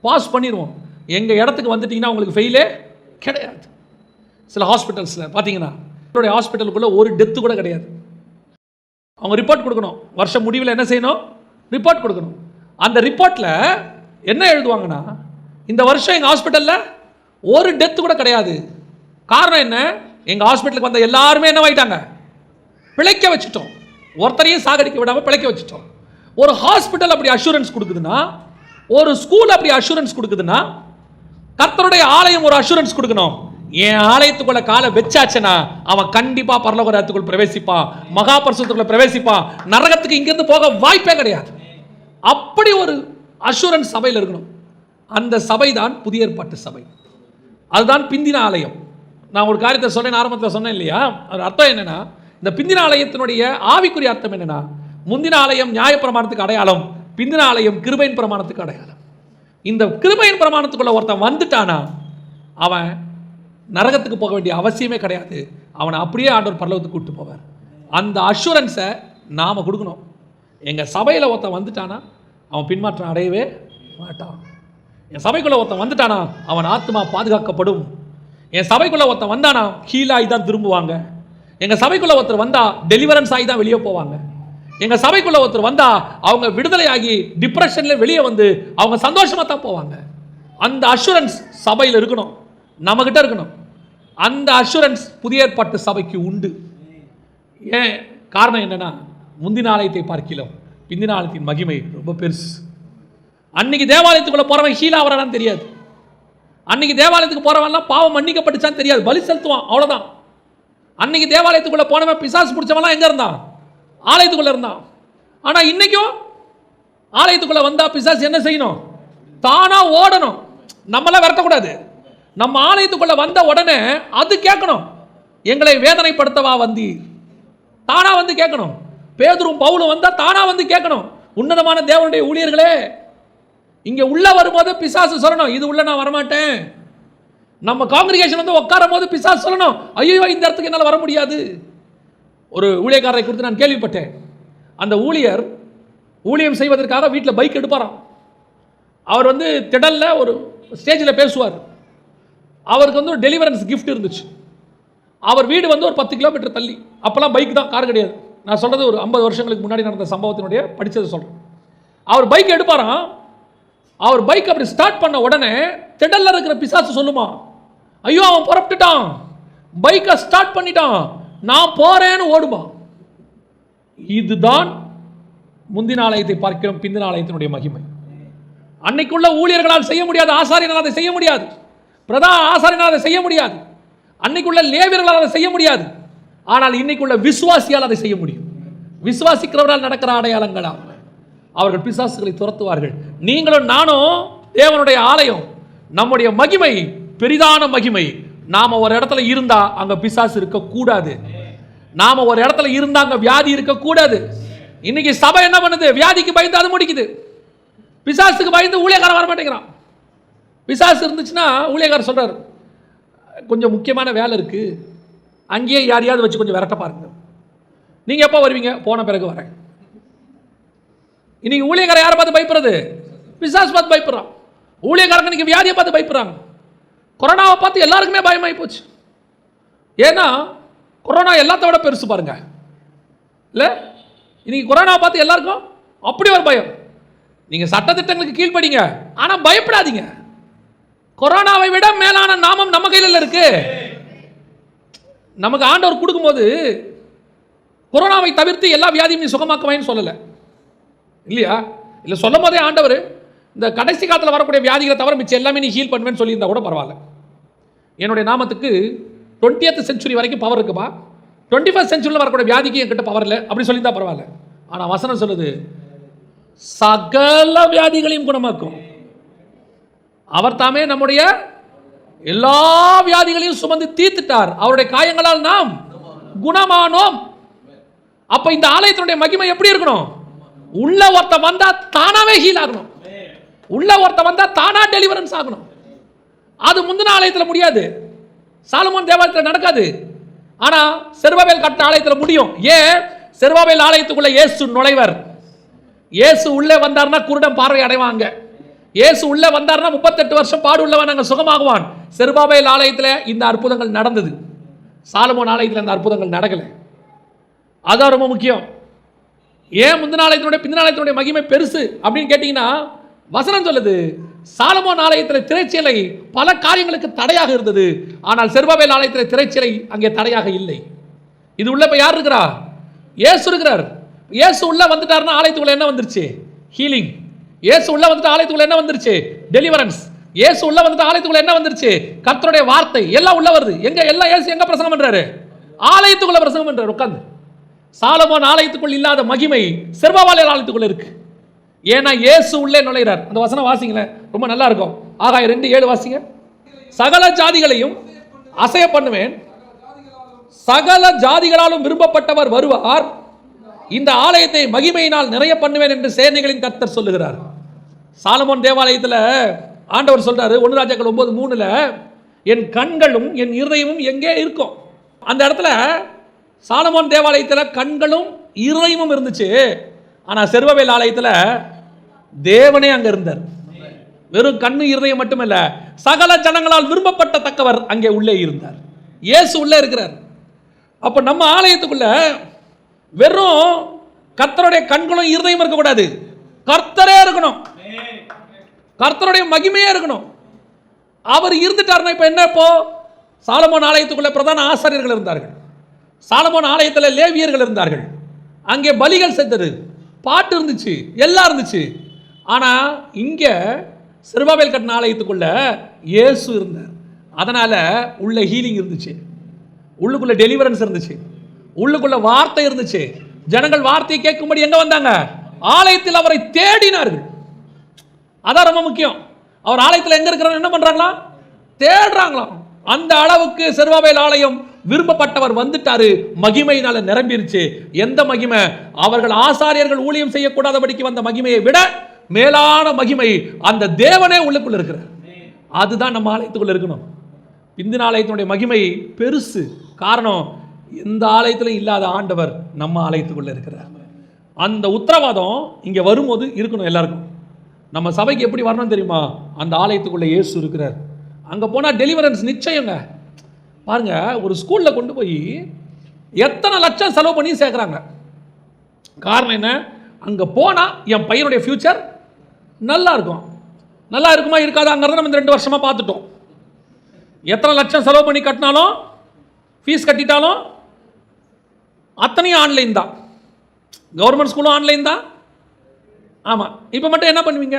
பாஸ் பண்ணிடுவோம், எங்கள் இடத்துக்கு வந்துட்டிங்கன்னா உங்களுக்கு ஃபெயிலே கிடையாது. சில ஹாஸ்பிட்டல்ஸில் பார்த்தீங்கன்னா என்னுடைய ஹாஸ்பிட்டலுக்குள்ளே ஒரு டெத்து கூட கிடையாது. அவங்க ரிப்போர்ட் கொடுக்கணும், வருஷம் முடிவில் என்ன செய்யணும், ரிப்போர்ட் கொடுக்கணும். அந்த ரிப்போர்ட்டில் என்ன எழுதுவாங்கன்னா, இந்த வருஷம் எங்கள் ஹாஸ்பிட்டலில் ஒரு டெத்து கூட கிடையாது. காரணம் என்ன? எங்கள் ஹாஸ்பிட்டலுக்கு வந்த எல்லாருமே என்னவாயிட்டாங்க, பிழைக்க வச்சுட்டோம். ஒருத்தரையும் சாகடிக்க விடாமல் பிழைக்க வச்சுட்டோம். ஒரு ஹாஸ்பிட்டல் அப்படி அஷூரன்ஸ் கொடுக்குதுன்னா, ஒரு ஸ்கூல் அப்படி அஷூரன்ஸ் கொடுக்குதுன்னா, கர்த்தருடைய ஆலயம் ஒரு அஷூரன்ஸ் கொடுக்கணும். என் ஆலயத்துக்குள்ள காலை வச்சாச்சுன்னா அவன் கண்டிப்பா பரலோக ராஜ்யத்துக்குள் பிரவேசிப்பான், மகா பரிசுத்தத்துக்குள்ள பிரவேசிப்பான், நரகத்துக்கு இங்கிருந்து போக வாய்ப்பே கிடையாது. அப்படி ஒரு அஷூரன்ஸ் சபையில் இருக்கணும். அந்த சபை தான் புதிய ஏற்பாட்டு சபை. அதுதான் பிந்தின ஆலயம். நான் ஒரு காரியத்தை சொன்னேன், ஆரம்பத்தில் சொன்னேன் இல்லையா? அது அர்த்தம் என்னன்னா, இந்த பிந்தின ஆலயத்தினுடைய ஆவிக்குரிய அர்த்தம் என்னன்னா, முந்தின ஆலயம் நியாயப்பிரமாணத்துக்கு அடையாளம், பிந்தின ஆலயம் கிருபையின் பிரமாணத்துக்கு அடையாளம். இந்த கிருபையின் பிரமாணத்துக்குள்ள ஒருத்தன் வந்துட்டானா அவன் நரகத்துக்கு போக வேண்டிய அவசியமே கிடையாது. அவனை அப்படியே ஆண்டவர் பரலோகத்துக்கு கூப்பிட்டு போவார். அந்த அஷூரன்ஸை நாம் கொடுக்கணும். எங்கள் சபையில் ஒருத்தன் வந்துட்டானா அவன் பின்மாற்றம் அடையவே மாட்டான். என் சபைக்குள்ளே ஒருத்தன் வந்துட்டானா அவன் ஆத்மா பாதுகாக்கப்படும். என் சபைக்குள்ளே ஒருத்தன் வந்தானா ஹீலாகி தான் திரும்புவாங்க. எங்கள் சபைக்குள்ளே ஒருத்தர் வந்தால் டெலிவரன்ஸ் ஆகி தான் வெளியே போவாங்க. எங்கள் சபைக்குள்ளே ஒருத்தர் வந்தால் அவங்க விடுதலை ஆகி டிப்ரெஷனில் வெளியே வந்து அவங்க சந்தோஷமாக தான் போவாங்க. அந்த அஷூரன்ஸ் சபையில் இருக்கணும், நம்மகிட்ட இருக்கணும். அந்த அஷூரன்ஸ் புதிய ஏற்பாட்டு சபைக்கு உண்டு. ஏன் காரணம் என்னன்னா, முந்தின ஆலயத்தை பார்க்கலாம் பிந்தின ஆலயத்தின் மகிமை ரொம்ப பெருசு. அன்னைக்கு தேவாலயத்துக்குள்ள போறவன் ஹீலா வரான்னு தெரியாது. அன்னைக்கு தேவாலயத்துக்கு போறவன்லாம் பாவம் மன்னிக்கப்பட்டுச்சான்னு தெரியாது, பலி செலுத்துவான், அவ்வளோதான். அன்னைக்கு தேவாலயத்துக்குள்ள போனவன் பிசாசு பிடிச்சவன்லாம் எங்க இருந்தான்? ஆலயத்துக்குள்ள இருந்தான். ஆனா இன்னைக்கும் ஆலயத்துக்குள்ள வந்தா பிசாசு என்ன செய்யணும்? தானா ஓடணும். நம்மளாம் விரட்டக்கூடாது. நம்ம ஆலயத்துக்குள்ள வந்த உடனே அது கேட்கணும், எங்களை வேதனைப்படுத்தவா வந்தீர்? தானா வந்து கேட்கணும். பேதுரும் பவுலும் வந்தா தானா வந்து கேட்கணும், உன்னதமான தேவனுடைய ஊழியர்களே, இங்க உள்ள வரும்போது பிசாசு சொல்லணும், இது உள்ள நான் வரமாட்டேன், நம்ம காங்கிரிகேஷன் வந்து உட்காரும் போது பிசாசு சொல்லணும், ஐயோ இந்த இடத்துக்கு என்னால் வர முடியாது. ஒரு ஊழியக்காரரை குறித்து நான் கேள்விப்பட்டேன். அந்த ஊழியர் ஊழியம் செய்வதற்காக வீட்டில் பைக் எடுப்பாராம். அவர் வந்து திடலில் ஒரு ஸ்டேஜில் பேசுவார். அவருக்கு வந்து ஒரு டெலிவரன்ஸ் கிஃப்ட் இருந்துச்சு. அவர் வீடு வந்து ஒரு 10 கிலோமீட்டர் தள்ளி. அப்போல்லாம் பைக் தான், கார் கிடையாது. நான் சொல்கிறது ஒரு 50 வருஷங்களுக்கு முன்னாடி நடந்த சம்பவத்தினுடைய படித்ததை சொல்கிறேன். அவர் பைக் எடுப்பாராம். அவர் பைக் அப்படி ஸ்டார்ட் பண்ண உடனே திடலில் இருக்கிற பிசாசு சொல்லுமா, ஐயோ அவன் புறப்பட்டுட்டான், பைக்கை ஸ்டார்ட் பண்ணிட்டான், நான் போறேன்னு ஓடுமா. இதுதான் முந்தின ஆலயத்தை பார்க்கிறோம் பிந்தின ஆலயத்தினுடைய மகிமை. அன்னைக்குள்ள ஊழியர்களால் செய்ய முடியாது, ஆசாரியனால் அதை செய்ய முடியாது, பிரதான ஆசாரியனால் அதை செய்ய முடியாது, அன்னைக்குள்ள லேவியர்களால் அதை செய்ய முடியாது. ஆனால் இன்னைக்குள்ள விசுவாசியால் அதை செய்ய முடியும். விசுவாசிக்கிறவரால் நடக்கிற அடையாளங்களால் அவர்கள் பிசாசுகளை துரத்துவார்கள். நீங்களும் நானும் தேவனுடைய ஆலயம். நம்முடைய மகிமை பெரிதான மகிமை. நாம ஒரு இடத்துல இருந்தா அங்க பிசாசு இருக்கக்கூடாது. நாம ஒரு இடத்துல இருந்தா அங்க வியாதி இருக்கக்கூடாது. இன்னைக்கு சபை என்ன பண்ணுது? வியாதிக்கு பயந்து அது முடிக்குது. பிசாசுக்கு பயந்து ஊழியக்காரன் வர மாட்டேங்கிறான். பிசாசு இருந்துச்சுன்னா ஊழியக்காரர் சொல்றாரு, கொஞ்சம் முக்கியமான வேலை இருக்கு, அங்கேயே யாரையாவது வச்சு கொஞ்சம் விரட்ட பாருங்க. நீங்க எப்போ வருவீங்க? போன பிறகு வரேன். இன்னைக்கு ஊழியக்காரர் யாரை பார்த்து பயப்படுறது? பிசாசு பார்த்து பயப்படுறான். ஊழியக்காரங்க இன்னைக்கு வியாதியை பார்த்து பயப்படுறாங்க. கொரோனாவை பார்த்து எல்லாருக்குமே பயமாகி போச்சு. ஏன்னா கொரோனா எல்லாத்த விட பெருசு பாருங்க. இல்லை, இன்னைக்கு கொரோனாவை பார்த்து எல்லாருக்கும் அப்படி ஒரு பயம். நீங்க சட்டத்திட்டங்களுக்கு கீழ்ப்படிங்க, ஆனால் பயப்படாதீங்க. கொரோனாவை விட மேலான நாமம் நம்ம கையில் இருக்கு. நமக்கு ஆண்டவர் கொடுக்கும்போது கொரோனாவை தவிர்த்து எல்லா வியாதியும் சுகமாக்குவாயின்னு சொல்லலை இல்லையா? இல்லை, சொல்லும் போதே ஆண்டவர் இந்த கடைசி காலத்தில் வரக்கூடிய வியாதிகளை தவிர மிச்சம் எல்லாமே நீ ஹீல் பண்ணுவேன்னு சொல்லியிருந்தா கூட பரவாயில்ல. என்னுடைய நாமத்துக்கு 20th செஞ்சுரி வரைக்கும் பவர் இருக்குப்பா, 21st செஞ்சுரியில் வரக்கூடிய வியாதிக்கு என்கிட்ட பவர் இல்லை அப்படி சொல்லியிருந்தா பரவாயில்ல. ஆனால் வசனம் சொல்லுது சகல வியாதிகளையும் குணமாக்கும். அவர் தாமே நம்முடைய எல்லா வியாதிகளையும் சுமந்து தீர்த்துட்டார். அவருடைய காயங்களால் நாம் குணமானோம். அப்ப இந்த ஆலயத்தினுடைய மகிமை எப்படி இருக்கணும்? உள்ள ஒருத்த வந்தா தானாவே ஹீல் ஆகணும். உள்ள ஒருத்த வந்தா தானா டெலிவரன்ஸ் ஆகணும். அது முந்தின ஆலயத்தில் முடியாது, சாலமோன் தேவாலயத்தில் நடக்காது. ஆனா செருபாபேல் கட்டின ஆலயத்தில் முடியும். ஏன்? செருபாபேல் ஆலயத்துக்குள்ள இயேசு நுழைவர். இயேசு உள்ளே வந்தார்னா குருடன் பார்வை அடைவாங்க. இயேசு உள்ளே வந்தார்னா 38 வருஷம் பாடு உள்ளவன் அங்கே சுகமாகுவான். செருபாபேல் ஆலயத்தில் இந்த அற்புதங்கள் நடந்தது. சாலமோன் ஆலயத்தில் இந்த அற்புதங்கள் நடக்கலை. அதான் ரொம்ப முக்கியம். ஏன் முந்தின ஆலயத்தினுடைய பிந்தின ஆலயத்தினுடைய மகிமை பெருசு அப்படின்னு கேட்டீங்கன்னா, வசனம் சொல்லுது சாலமோன் ஆலயத்தில் திரைச்சீலை பல காரியங்களுக்கு தடையாக இருந்தது, ஆனால் செருபாபேல் ஆலயத்தில் திரைச்சீலை அங்கே தடையாக இல்லை. இது உள்ள இப்ப யார் இருக்கிறா? இயேசு இருக்கிறார். இயேசு உள்ள வந்துட்டாருன்னா ஆலயத்துக்குள்ள என்ன வந்துருச்சு? ஹீலிங். இயேசு உள்ள வந்துட்டு ஆலயத்துக்குள்ள என்ன வந்துருச்சு? டெலிவரன்ஸ். இயேசு உள்ள வந்துட்டு ஆலயத்துக்குள்ள என்ன வந்துருச்சு? கர்த்தருடைய வார்த்தை எல்லாம் உள்ள வருது. எங்க எல்லாம் இயேசு எங்க பிரசங்கம் பண்றாரு? ஆலயத்துக்குள்ள பிரசங்கம் பண்றாரு உட்கார்ந்து. சாலமோன் ஆலயத்துக்குள் இல்லாத மகிமை செருபாபேல் ஆலயத்துக்குள்ள இருக்கு. ஏன்னா இயேசு உள்ளே நுழைகிறார். அந்த வசனம் வாசிங்களேன், ரொம்ப நல்லா இருக்கும். ஆகாயம் 2:7 வாசிங்க. சகல ஜாதிகளையும் அசைய பண்ணுவேன், சகல ஜாதிகளாலும் விரும்பப்பட்டவர் வருவார், இந்த ஆலயத்தை மகிமையினால் நிறைய பண்ணுவேன் என்று சேனைகளின் கர்த்தர் சொல்லுகிறார். சாலமோன் தேவாலயத்தில் ஆண்டவர் சொல்றாரு 1 ராஜாக்கள் 9:3, என் கண்களும் என் இருதயமும் எங்கே இருக்கும்? அந்த இடத்துல சாலமோன் தேவாலயத்தில் கண்களும் இருதயமும் இருந்துச்சு. ஆனால் செருபாபேல் ஆலயத்தில் தேவனே அங்கே இருந்தார். வெறும் கண்ணு இருதயம் மட்டுமல்ல, சகல ஜனங்களால் விரும்பப்பட்டத்தக்கவர் அங்கே உள்ளே இருந்தார். இயேசு உள்ளே இருக்கிறார். அப்போ நம்ம ஆலயத்துக்குள்ள வெறும் கர்த்தருடைய கண்களும் இருதயம் இருக்கக்கூடாது, கர்த்தரே இருக்கணும், கர்த்தருடைய மகிமையே இருக்கணும். அவர் இருந்துட்டார்னா இப்போ என்ன? இப்போ சாலமோன் ஆலயத்துக்குள்ள பிரதான ஆசாரியர்கள் இருந்தார்கள், சாலமோன் ஆலயத்தில் லேவியர்கள் இருந்தார்கள், அங்கே பலிகள் செஞ்சது, பாட்டு இருந்துச்சு, எல்லாம் இருந்துச்சு. ஆனால் இங்கே செருபாபேல் கட்டின ஆலயத்துக்குள்ள இயேசு இருந்தார். அதனால உள்ள ஹீலிங் இருந்துச்சு, உள்ளுக்குள்ள டெலிவரன்ஸ் இருந்துச்சு, உள்ளுக்குள்ள வார்த்தை இருந்துச்சு. ஜனங்கள் வார்த்தையை கேட்கும்படி எங்க வந்தாங்க? ஆலயத்தில் அவரை தேடினார்கள். அதான் ரொம்ப முக்கியம். அவர் ஆலயத்தில் எங்க இருக்கிறார் என்ன பண்றாங்களா? தேடுறாங்களாம். அந்த அளவுக்கு செருபாபேல் ஆலயம் விரும்பப்பட்டவர் வந்துட்டாரு, மகிமையினால நிரம்பிருச்சு. எந்த மகிமை? அவர்கள் ஆசாரியர்கள் ஊழியம் செய்யக்கூடாதபடிக்கு வந்த மகிமையை விட மேலான மகிமை அந்த தேவனே உள்ளுக்குள்ள இருக்கிறார். அதுதான் நம்ம ஆலயத்துக்குள்ள இருக்கணும். பிந்தின ஆலயத்தினுடைய மகிமை பெருசு. காரணம், எந்த ஆலயத்திலும் இல்லாத ஆண்டவர் நம்ம ஆலயத்துக்குள்ளே இருக்கிறார். அந்த உத்தரவாதம் இங்கே வரும்போது இருக்கணும் எல்லாருக்கும். நம்ம சபைக்கு எப்படி வரணும் தெரியுமா? அந்த ஆலயத்துக்குள்ளே இயேசு இருக்கிறார். அங்கே போனால் டெலிவரன்ஸ் நிச்சயங்க. பாருங்க, ஒரு ஸ்கூலில் கொண்டு போய் எத்தனை லட்சம் செலவு பண்ணி சேர்க்குறாங்க. காரணம் என்ன? அங்கே போனால் என் பையனுடைய ஃப்யூச்சர் நல்லா இருக்கும். நல்லா இருக்குமா இருக்காதாங்கிறத நம்ம இந்த 2 வருஷமாக பார்த்துட்டோம். எத்தனை லட்சம் செலவு பண்ணி கட்டினாலும், ஃபீஸ் கட்டிட்டாலும் அத்தனையும் ஆன்லைன் தான். கவர்மெண்ட் ஸ்கூலும் ஆன்லைன் தான். ஆமாம், இப்போ மட்டும் என்ன பண்ணுவீங்க?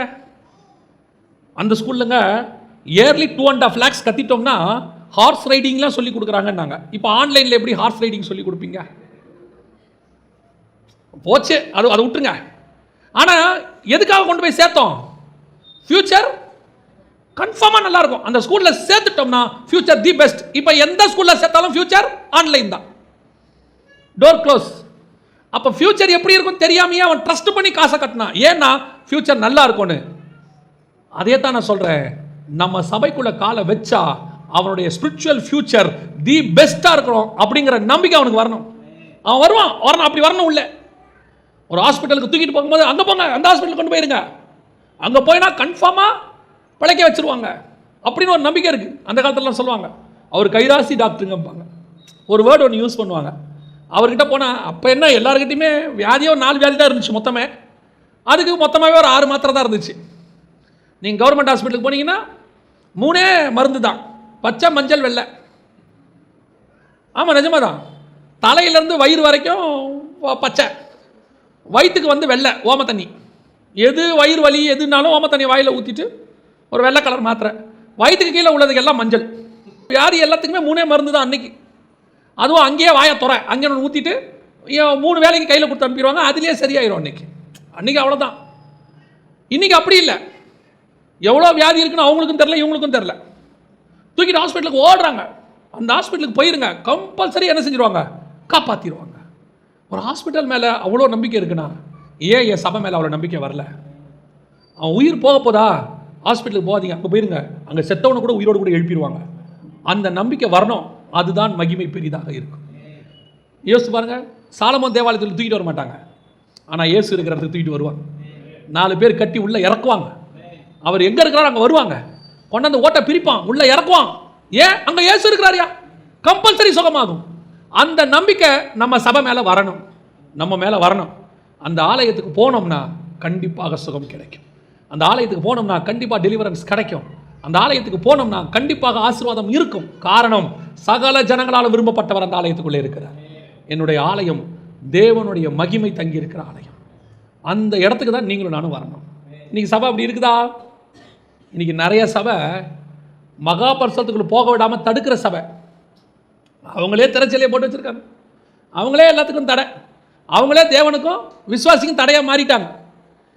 அந்த ஸ்கூல்லங்க இயர்லி 2.5 lakhs கட்டிட்டோம்னா ஹார்ஸ் ரைடிங்லாம் சொல்லி கொடுக்குறாங்கன்னாங்க. இப்போ ஆன்லைனில் எப்படி ஹார்ஸ் ரைடிங் சொல்லி கொடுப்பீங்க? போச்சு, அதை விட்டுருங்க. ஆனால் எதுக்காக கொண்டு போய் சேர்த்தோம்? ஃபியூச்சர் கன்ஃபார்மாக நல்லா இருக்கும். அந்த ஸ்கூலில் சேர்த்துட்டோம்னா ஃபியூச்சர் தி பெஸ்ட். இப்போ எந்த ஸ்கூலில் சேர்த்தாலும் ஃபியூச்சர் ஆன்லைன் தான், டோர் க்ளோஸ். அப்போ ஃபியூச்சர் எப்படி இருக்கும் தெரியாமையே அவன் ட்ரஸ்ட் பண்ணி காசை கட்டினான். ஏன்னா ஃபியூச்சர் நல்லா இருக்கும்னு. அதே தான் நான் சொல்கிறேன், நம்ம சபைக்குள்ள காலை வச்சா அவனுடைய ஸ்பிரிச்சுவல் ஃபியூச்சர் தி பெஸ்ட்டாக இருக்கணும் அப்படிங்கிற நம்பிக்கை அவனுக்கு வரணும். அவன் வரணும். அப்படி வரணும். உள்ள ஒரு ஹாஸ்பிட்டலுக்கு தூக்கிட்டு போகும்போது அங்கே போங்க, அந்த ஹாஸ்பிட்டலுக்கு கொண்டு போயிருங்க, அங்கே போயினா கன்ஃபார்மாக பிழைக்க வச்சுருவாங்க அப்படின்னு ஒரு நம்பிக்கை இருக்குது. அந்த காலத்துலலாம் சொல்லுவாங்க, அவர் கைராசி டாக்டருங்கப்பாங்க. ஒரு வேர்டு ஒன்று யூஸ் பண்ணுவாங்க. அவர்கிட்ட போனால் அப்போ என்ன எல்லாருக்கிட்டையுமே வியாதியோ 4 வியாதி தான் இருந்துச்சு மொத்தமே. அதுக்கு மொத்தமாகவே ஒரு 6 மாத்திரை தான் இருந்துச்சு. நீங்கள் கவர்மெண்ட் ஹாஸ்பிட்டலுக்கு போனீங்கன்னா 3 மருந்து தான், பச்சை மஞ்சள் வெள்ளை. ஆமாம், நிஜமாக தான். தலையிலேருந்து வயிறு வரைக்கும் பச்சை, வயிற்றுக்கு வந்து வெள்ளை ஓம தண்ணி. எது வயிறு வலி எதுனாலும் ஓம தண்ணி வாயில் ஊற்றிட்டு ஒரு வெள்ளை கலர் மாத்திரை. வயிற்றுக்கு கீழே உள்ளதுக்கு எல்லாம் மஞ்சள். வியாதி எல்லாத்துக்குமே 3 மருந்து தான் அன்னைக்கு. அதுவும் அங்கேயே வாயை துறை அங்கே ஒன்று ஊற்றிட்டு 3 வேலைக்கு கையில் கொடுத்து அனுப்பிடுவாங்க. அதுலேயே சரியாயிடும் அன்னைக்கு அவ்வளோதான். இன்றைக்கி அப்படி இல்லை. எவ்வளோ வியாதி இருக்குன்னு அவங்களுக்கும் தெரில, இவங்களுக்கும் தெரில. தூக்கிட்டு ஹாஸ்பிட்டலுக்கு ஓடுறாங்க. அந்த ஹாஸ்பிட்டலுக்கு போயிருங்க, கம்பல்சரி என்ன செஞ்சிருவாங்க? காப்பாற்றிடுவாங்க. ஒரு ஹாஸ்பிட்டல் மேலே அவ்வளோ நம்பிக்கை இருக்குன்னா ஏன் என் சபை மேலே அவ்வளோ நம்பிக்கை வரல? அவன் உயிர் போக போதா? ஹாஸ்பிட்டலுக்கு போகாதீங்க, அங்கே போயிருங்க, அங்கே செத்தவனை கூட உயிரோடு கூட எழுப்பிடுவாங்க. அந்த நம்பிக்கை வரணும். அதுதான் மகிமை பெரிதாக இருக்கும். யோசிச்சு பாருங்க, சாலமோன் தேவாலயத்தில் தூக்கிட்டு வர மாட்டாங்க, ஆனால் இயேசு இருக்கிற இடத்துக்கு தூக்கிட்டு வருவாங்க. 4 பேர் கட்டி உள்ளே இறக்குவாங்க. அவர் எங்கே இருக்கிறார் அங்கே வருவாங்க, கொண்டாந்து ஓட்டை பிரிப்பான், உள்ளே இறக்குவான். ஏன்? அங்கே இயேசு இருக்கிறாரியா, கம்பல்சரி சுகமாகும். அந்த நம்பிக்கை நம்ம சபை மேலே வரணும், நம்ம மேலே வரணும். அந்த ஆலயத்துக்கு போனோம்னா கண்டிப்பாக சுகம் கிடைக்கும். அந்த ஆலயத்துக்கு போனோம்னா கண்டிப்பாக டெலிவரன்ஸ் கிடைக்கும். அந்த ஆலயத்துக்கு போனோம்னா கண்டிப்பாக ஆசீர்வாதம் இருக்கும். காரணம், சகல ஜனங்களால் விரும்பப்பட்டவர் அந்த ஆலயத்துக்குள்ளே இருக்கிறார். என்னுடைய ஆலயம் தேவனுடைய மகிமை தங்கி இருக்கிற ஆலயம். அந்த இடத்துக்கு தான் நீங்களும் நானும் வரணும். இன்னைக்கு சபை அப்படி இருக்குதா? இன்னைக்கு நிறைய சபை மகா பரிசுத்தத்துக்குள்ள போக விடாமல் தடுக்கிற சபை. அவங்களே திரைச்சலையை போட்டு வச்சிருக்காங்க. அவங்களே எல்லாத்துக்கும் தடை. அவங்களே தேவனுக்கும் விசுவாசிக்கும் தடையாக மாறிட்டாங்க.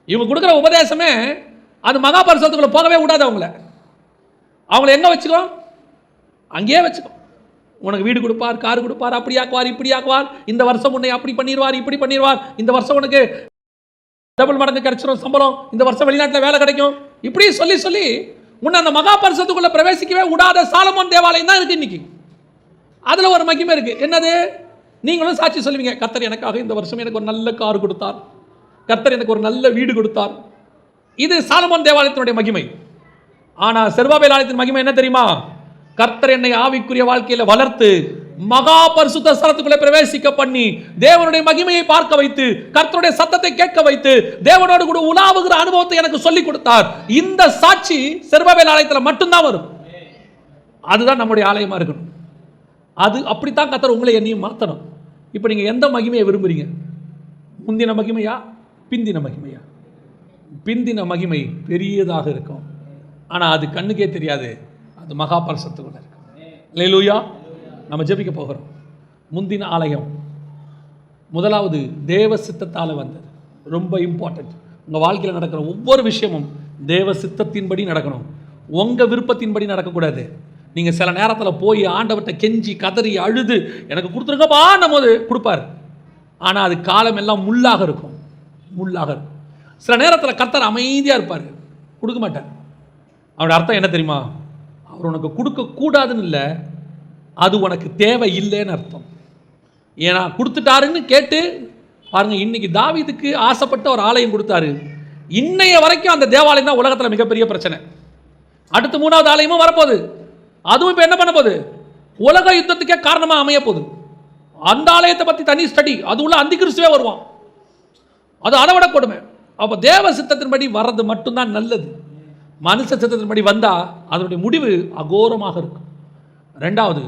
இவங்க கொடுக்குற உபதேசமே அது மகா பரிசுத்தத்துக்குள்ள போகவே விடாது. அவங்கள எங்கே வச்சுக்கோ? அங்கேயே வச்சுக்கோ. உனக்கு வீடு கொடுப்பார், கார் கொடுப்பார், அப்படி ஆக்குவார், இப்படி ஆக்குவார், இந்த வருஷம் உன்னை அப்படி பண்ணிடுவார், இப்படி பண்ணிடுவார், இந்த வருஷம் உனக்கு டபுள் மடங்கு கிடைச்சிடும் சம்பளம், இந்த வருஷம் வெளிநாட்டில் வேலை கிடைக்கும், இப்படி சொல்லி சொல்லி உன்னை அந்த மகா பரிசுத்தத்துக்குள்ள பிரவேசிக்கவே விடாத சாலமோன் தேவாலயம் தான் இருக்கு இன்னைக்கு. அதில் ஒரு மகிமை இருக்குது. என்னது? நீங்களும் சாட்சி சொல்லுவீங்க, கர்த்தர் எனக்காக இந்த வருஷம் எனக்கு ஒரு நல்ல கார் கொடுத்தார், கர்த்தர் எனக்கு ஒரு நல்ல வீடு கொடுத்தார். இது சாலமோன் தேவாலயத்தினுடைய மகிமை. ஆனால் செருபாபேல் ஆலயத்தின் மகிமை என்ன தெரியுமா? கர்த்தர் என்னை ஆவிக்குரிய வாழ்க்கையில் வளர்த்து மகா பரிசுத்த ஸ்தலத்துக்குள்ளே பிரவேசிக்க பண்ணி தேவனுடைய மகிமையை பார்க்க வைத்து கர்த்தருடைய சத்தத்தை கேட்க வைத்து தேவனோடு கூட உலாவுகிற அனுபவத்தை எனக்கு சொல்லிக் கொடுத்தார். இந்த சாட்சி செருபாபேல் ஆலயத்தில் மட்டும்தான் வரும். அதுதான் நம்முடைய ஆலயமாக இருக்கணும். அது அப்படித்தான் கர்த்தர் உங்களை என்னையும் மாற்றணும். இப்போ நீங்கள் எந்த மகிமையை விரும்புகிறீங்க? முந்தின மகிமையா, பிந்தின மகிமையா? பிந்தின மகிமை பெரியதாக இருக்கும், ஆனால் அது கண்ணுக்கே தெரியாது. அது மகா பரிசுத்தத்துக்குள்ள இருக்கும். அல்லேலூயா. நம்ம ஜெபிக்க போகிறோம். முந்தின ஆலயம் முதலாவது தேவ சித்தத்தால் வந்தது. ரொம்ப இம்பார்ட்டன்ட். உங்கள் வாழ்க்கையில் நடக்கிற ஒவ்வொரு விஷயமும் தேவ சித்தத்தின்படி நடக்கணும், உங்கள் விருப்பத்தின்படி நடக்கக்கூடாது. நீங்கள் சில நேரத்தில் போய் ஆண்டவர்கிட்ட கெஞ்சி கதறி அழுது எனக்கு கொடுத்துருங்கப்பான்னும் போது கொடுப்பார். ஆனால் அது காலம் எல்லாம் முள்ளாக இருக்கும், முள்ளாக இருக்கும். சில நேரத்தில் கர்த்தர் அமைதியாக இருப்பார், கொடுக்க மாட்டார். அவனோட அர்த்தம் என்ன தெரியுமா? அவர் உனக்கு கொடுக்கக்கூடாதுன்னு இல்லை, அது உனக்கு தேவை இல்லைன்னு அர்த்தம். ஏன்னா கொடுத்துட்டாருன்னு கேட்டு பாருங்க, இன்னைக்கு தாவீதுக்கு ஆசைப்பட்ட ஒரு ஆலயம் கொடுத்தாரு. இன்னைய வரைக்கும் அந்த தேவாலயம் தான் உலகத்தில் மிகப்பெரிய பிரச்சனை. அடுத்து 3வது ஆலயமும் வரப்போகுது. அதுவும் இப்போ என்ன பண்ண போகுது? உலக யுத்தத்துக்கே காரணமாக அமைய போகுது. அந்த ஆலயத்தை பற்றி தனி ஸ்டடி, அது உள்ள அந்தி கிறிஸ்துவே வருவான். அது அதை விட கொடுமை. அப்போ தேவ சித்தத்தின்படி வர்றது மட்டும்தான் நல்லது. மனுஷ சித்தத்தின்படி வந்தால் அதனுடைய முடிவு அகோரமாக இருக்கும். 2வது,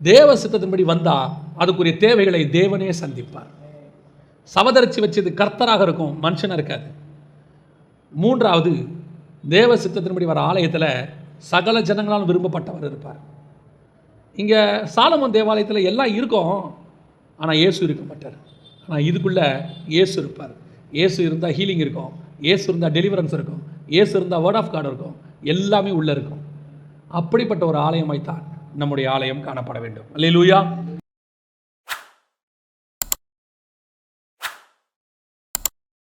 தேவ சித்தத்தின்படி வந்தால் அதுக்குரிய தேவைகளை தேவனே சந்திப்பார். சவதரிச்சு வச்சது கர்த்தராக இருக்கும், மனுஷனாக இருக்காது. 3வது, தேவ சித்தத்தின்படி வர ஆலயத்தில் சகல ஜனங்களாலும் விரும்பப்பட்டவர் இருப்பார். இங்கே சாலமோன் தேவாலயத்தில் எல்லாம் இருக்கும், ஆனால் இயேசு இருக்க மாட்டார். ஆனால் இதுக்குள்ளே இயேசு இருப்பார். இயேசு இருந்தால் ஹீலிங் இருக்கும், இயேசு இருந்தால் டெலிவரன்ஸ் இருக்கும், இயேசு இருந்தால் வேர்ட் ஆஃப் காட் இருக்கும், எல்லாமே உள்ளே இருக்கும். அப்படிப்பட்ட ஒரு ஆலயமாய்த்தான் நம்முடைய ஆலயம் காணப்பட வேண்டும். அல்லேலூயா.